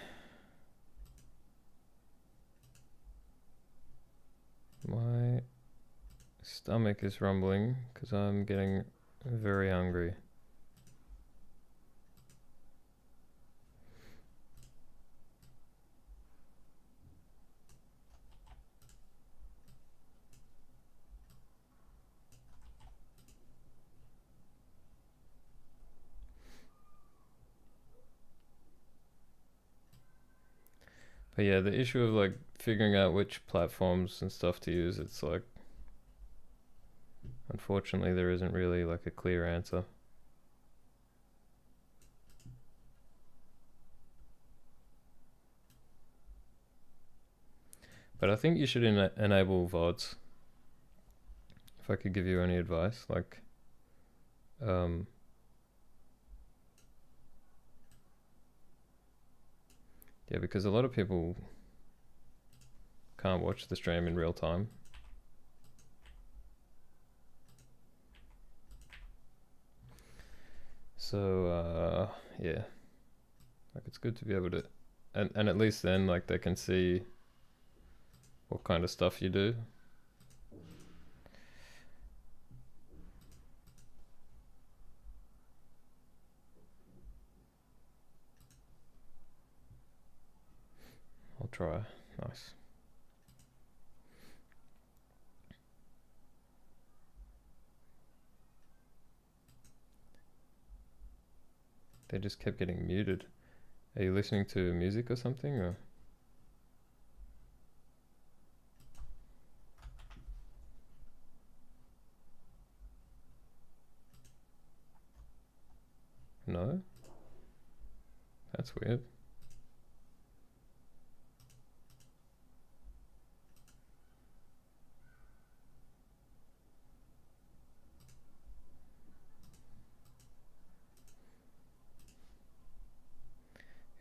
my stomach is rumbling because I'm getting very hungry. But yeah, the issue of like figuring out which platforms and stuff to use, it's like, unfortunately, there isn't really like a clear answer. But I think you should enable VODs. If I could give you any advice, like, um, yeah, because a lot of people can't watch the stream in real time. So yeah, like it's good to be able to, and at least then like they can see what kind of stuff you do. I'll try. Nice. They just kept getting muted. Are you listening to music or something, or? No? That's weird.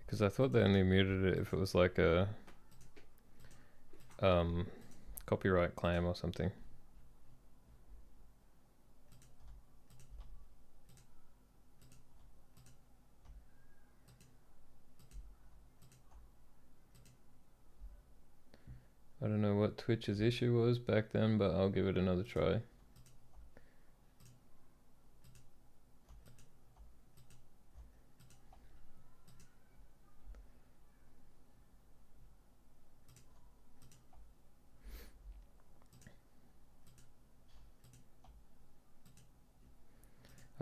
Because I thought they only muted it if it was like a um, copyright claim or something. I don't know what Twitch's issue was back then, but I'll give it another try.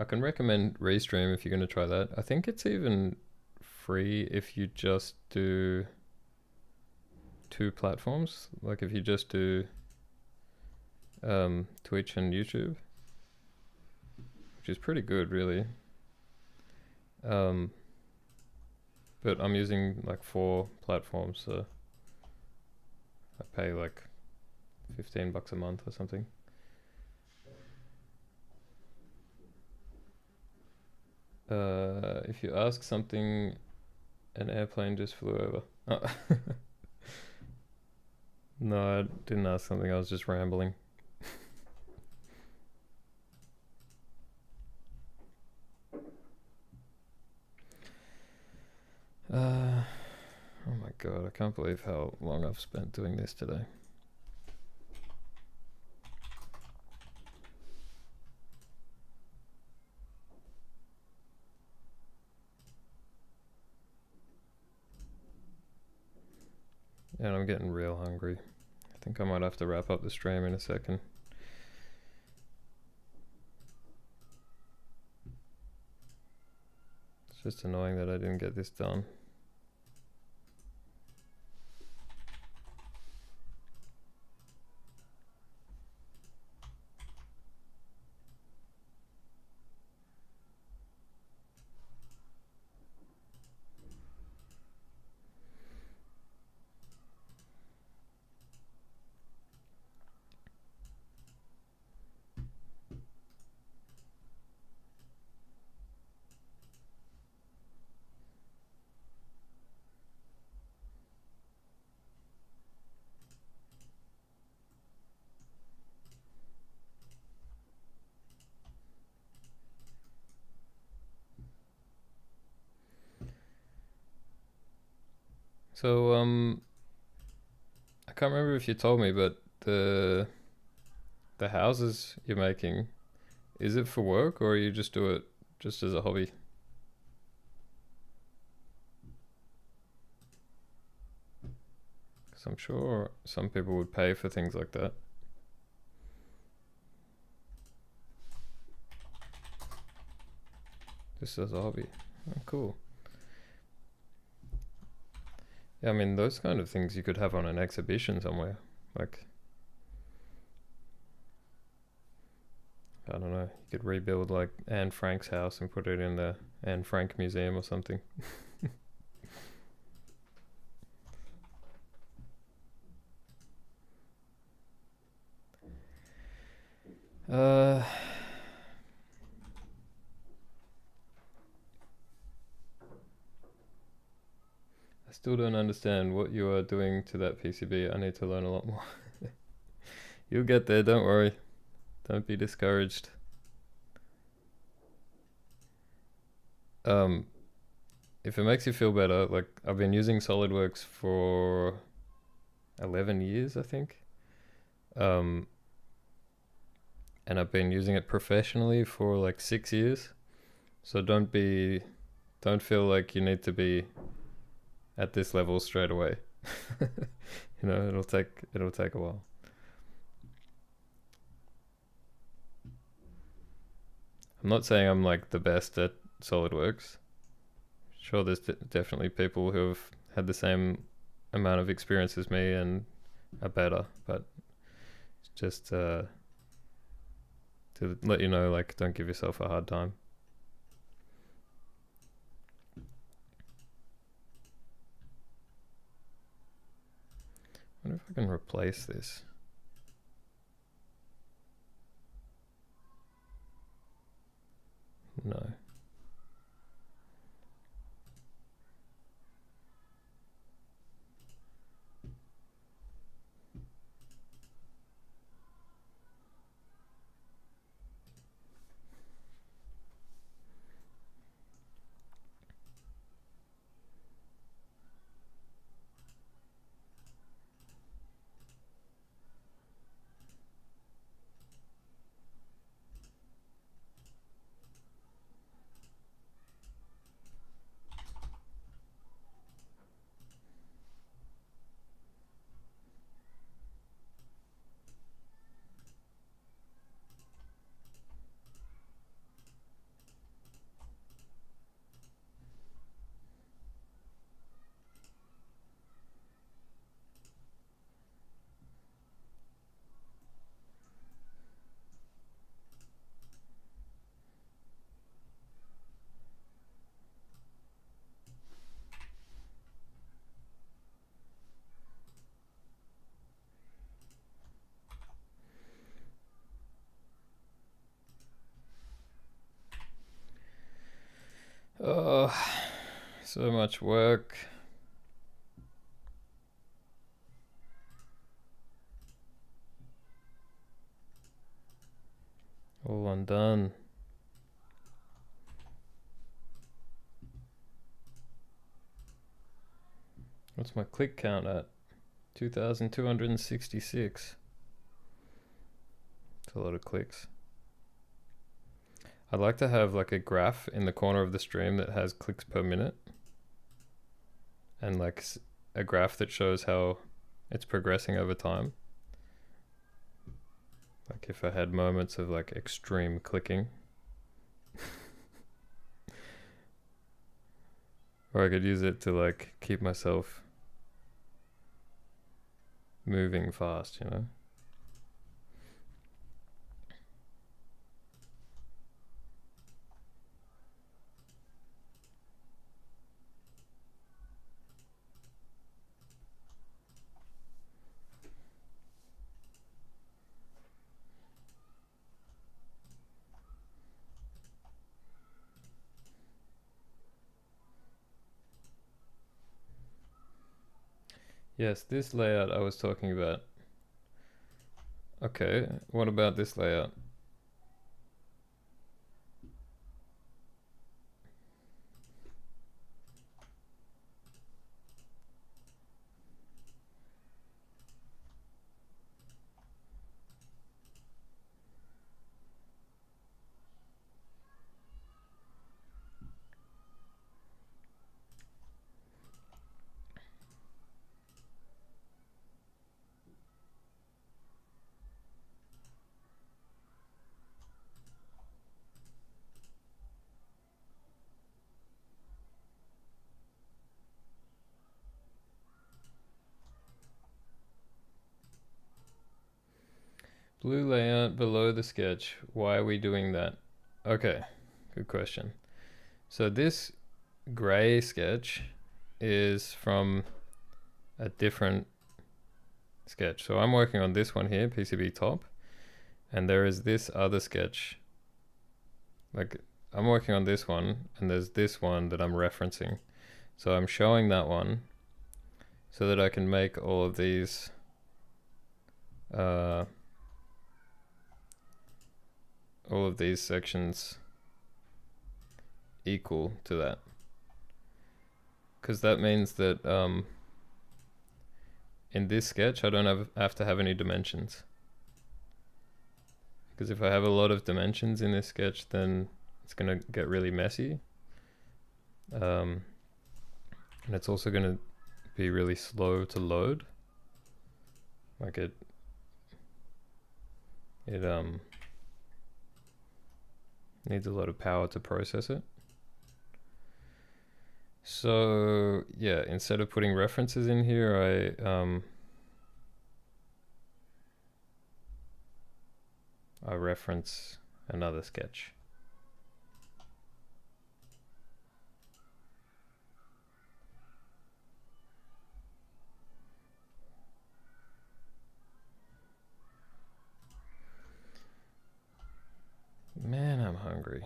I can recommend Restream if you're going to try that. I think it's even free if you just do 2 platforms. Like if you just do Twitch and YouTube, which is pretty good, really. Um, but I'm using like 4 platforms, so I pay like $15 a month or something. If you ask something, an airplane just flew over. Oh. No, I didn't ask something. I was just rambling. Oh my god, I can't believe how long I've spent doing this today. And I'm getting real hungry. I think I might have to wrap up the stream in a second. It's just annoying that I didn't get this done. So, I can't remember if you told me, but the houses you're making, is it for work or you just do it just as a hobby? Because I'm sure some people would pay for things like that. Just as a hobby. Oh, cool. Yeah, I mean, those kind of things you could have on an exhibition somewhere. Like, I don't know, you could rebuild like Anne Frank's house and put it in the Anne Frank Museum or something. I still don't understand what you are doing to that PCB. I need to learn a lot more. You'll get there, don't worry. Don't be discouraged. If it makes you feel better, like I've been using SolidWorks for 11 years, I think. And I've been using it professionally for like 6 years. So don't feel like you need to be at this level straight away. You know, it'll take a while. I'm not saying I'm like the best at SolidWorks. Sure, there's definitely people who have had the same amount of experience as me and are better, but just to let you know, like, don't give yourself a hard time. I wonder if I can replace this. No. So much work. All undone. What's my click count at? 2,266. It's a lot of clicks. I'd like to have like a graph in the corner of the stream that has clicks per minute, and like a graph that shows how it's progressing over time. Like if I had moments of like extreme clicking. Or I could use it to like keep myself moving fast, you know? Yes, this layout I was talking about. Okay, what about this layout? Blue layout below the sketch. Why are we doing that? Okay, good question. So this gray sketch is from a different sketch. So I'm working on this one here, PCB top, and there is this other sketch. Like I'm working on this one, and there's this one that I'm referencing. So I'm showing that one so that I can make all of these sections equal to that, because that means that in this sketch I don't have to have any dimensions, because if I have a lot of dimensions in this sketch, then it's gonna get really messy, and it's also gonna be really slow to load. Like it needs a lot of power to process it. So yeah, instead of putting references in here, I reference another sketch. Man, I'm hungry.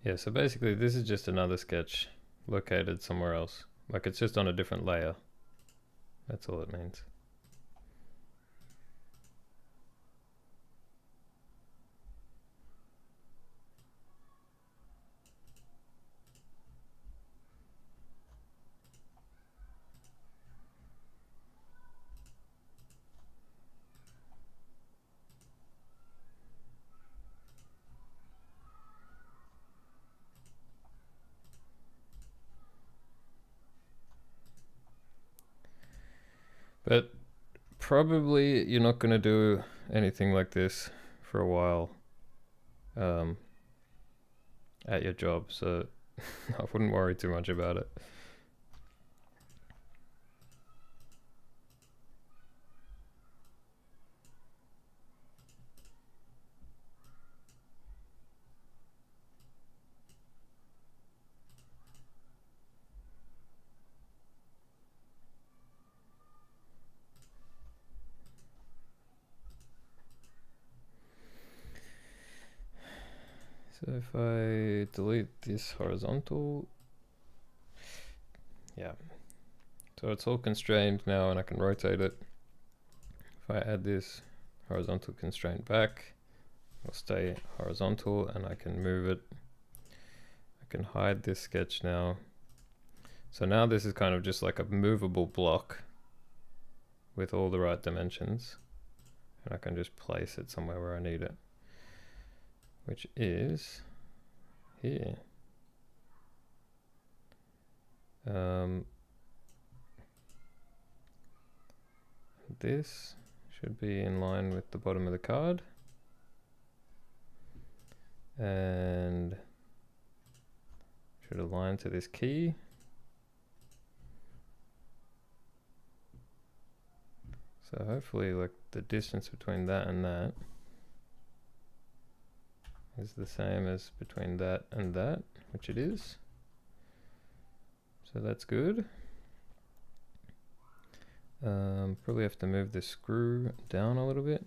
Yeah, so basically this is just another sketch located somewhere else. Like it's just on a different layer. That's all it means. But probably you're not going to do anything like this for a while at your job, so I wouldn't worry too much about it. So if I delete this horizontal, yeah, so it's all constrained now and I can rotate it. If I add this horizontal constraint back, it'll stay horizontal and I can move it. I can hide this sketch now. So now this is kind of just like a movable block with all the right dimensions, and I can just place it somewhere where I need it, which is here. This should be in line with the bottom of the card, and should align to this key. So hopefully like the distance between that and that is the same as between that and that, which it is. So that's good. Probably have to move the screw down a little bit.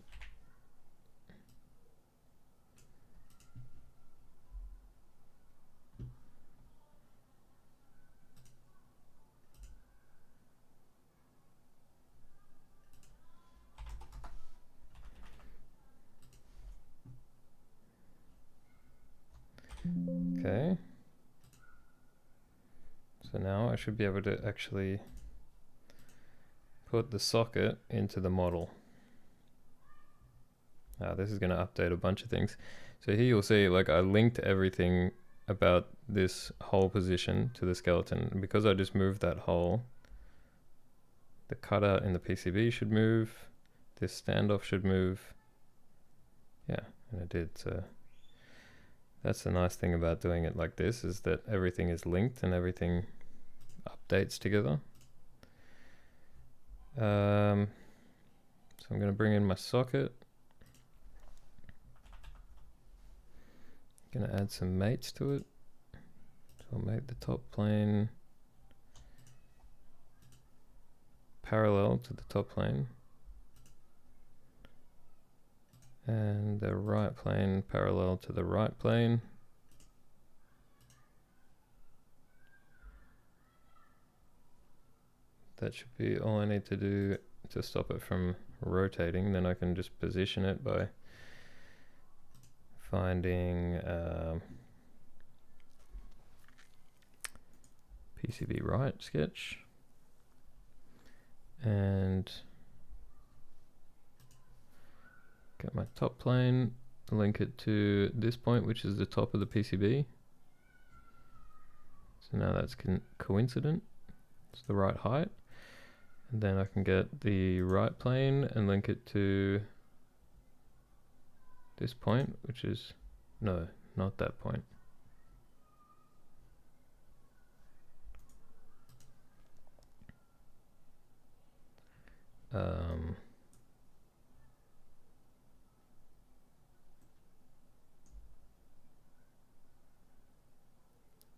Okay. So now I should be able to actually put the socket into the model. This is going to update a bunch of things. So here you'll see like I linked everything about this hole position to the skeleton. And because I just moved that hole, the cutout in the PCB should move, this standoff should move. Yeah, and it did. So that's the nice thing about doing it like this, is that everything is linked and everything updates together. So I'm going to bring in my socket. Going to add some mates to it. So I'll make the top plane parallel to the top plane, and the right plane parallel to the right plane. That should be all I need to do to stop it from rotating. Then I can just position it by finding PCB right sketch and get my top plane, link it to this point, which is the top of the PCB. So now that's coincident. It's the right height. And then I can get the right plane and link it to this point, which is, no, not that point.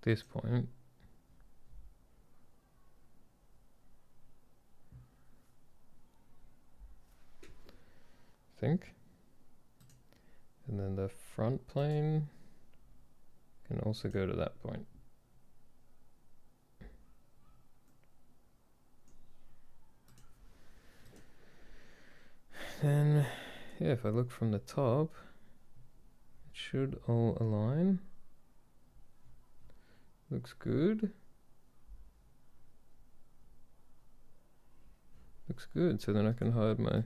This point. I think. And then the front plane can also go to that point. Then, yeah, if I look from the top, it should all align. Looks good. Looks good. So then I can hide my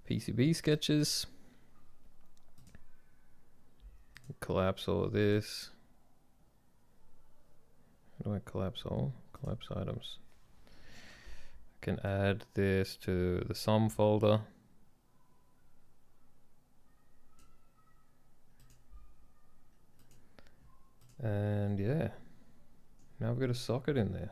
PCB sketches. Collapse all of this. How do I collapse all? Collapse items. can add this to the SOM folder. And yeah, now I've got a socket in there.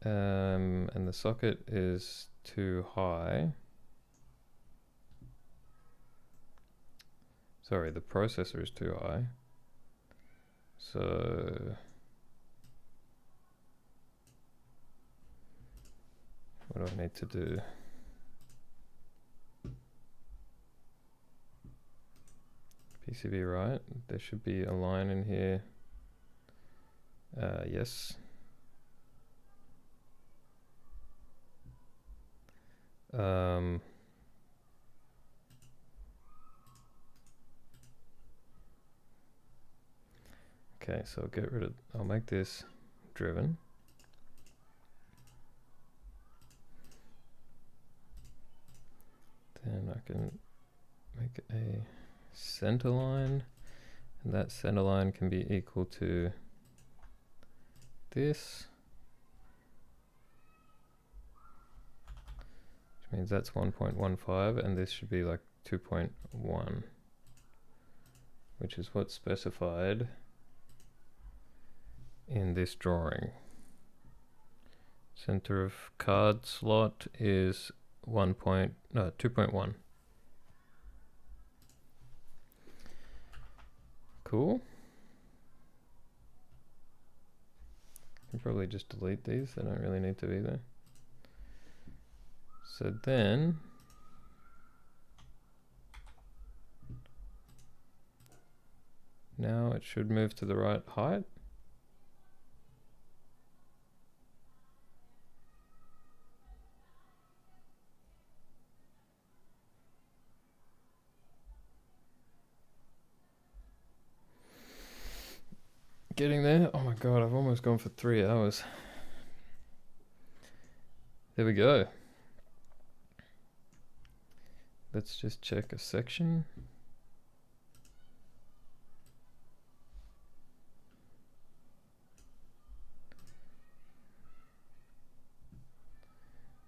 And the socket is too high. Sorry, the processor is too high. So what do I need to do? PCB right, there should be a line in here. Yes. Okay, so I'll make this driven. Then I can make a center line, and that center line can be equal to this, which means that's 1.15, and this should be like 2.1, which is what's specified in this drawing. Center of card slot is 2.1. Cool. You can probably just delete these, they don't really need to be there. So then now it should move to the right height. Getting there. Oh my god, I've almost gone for 3 hours. There we go. Let's just check a section.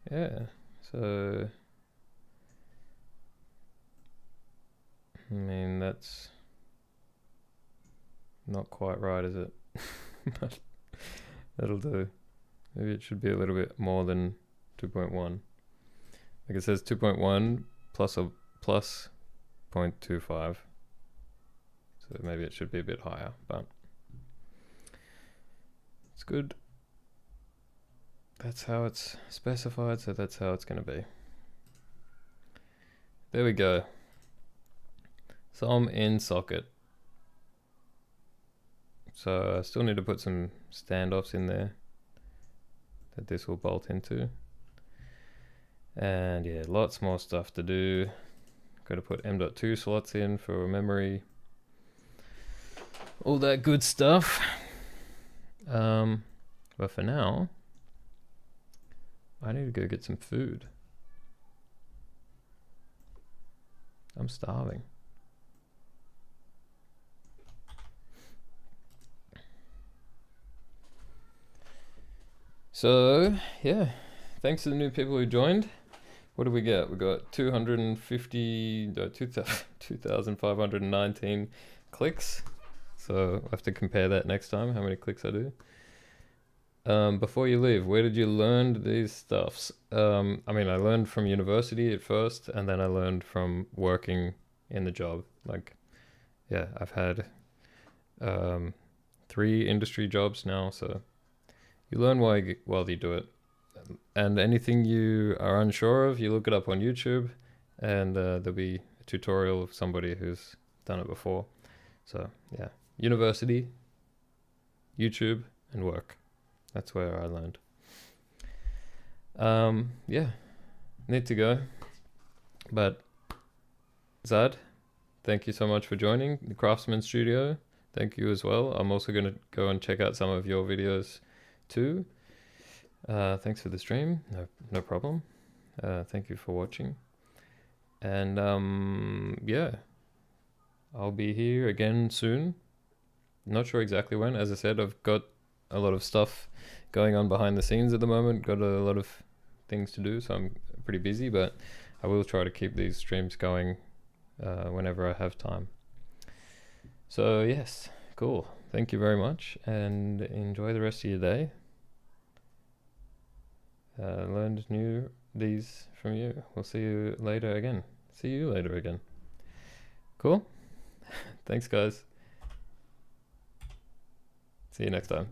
Yeah, so I mean that's not quite right, is it? But that'll do. Maybe it should be a little bit more than 2.1. Like it says 2.1 plus a plus 0.25. So maybe it should be a bit higher, but it's good. That's how it's specified, so that's how it's going to be. There we go. SOM in socket. So I still need to put some standoffs in there that this will bolt into. And yeah, lots more stuff to do. Got to put M.2 slots in for memory. All that good stuff. But for now, I need to go get some food. I'm starving. So, yeah, thanks to the new people who joined. What did we get? We got 2,519 clicks. So I have to compare that next time, how many clicks I do. Before you leave, where did you learn these stuffs? I mean, I learned from university at first, and then I learned from working in the job. Like, yeah, I've had 3 industry jobs now, so you learn while you do it. And anything you are unsure of, you look it up on YouTube, and there'll be a tutorial of somebody who's done it before. So yeah, university, YouTube, and work. That's where I learned. Yeah, need to go. But Zad, thank you so much for joining the Craftsman Studio. Thank you as well. I'm also going to go and check out some of your videos too. Thanks for the stream. No problem. Thank you for watching. And yeah, I'll be here again soon. Not sure exactly when. As I said, I've got a lot of stuff going on behind the scenes at the moment. Got a lot of things to do, so I'm pretty busy, but I will try to keep these streams going whenever I have time. So yes, cool. Thank you very much, and enjoy the rest of your day. Learned these from you. We'll see you later again. See you later again. Cool. Thanks, guys. See you next time.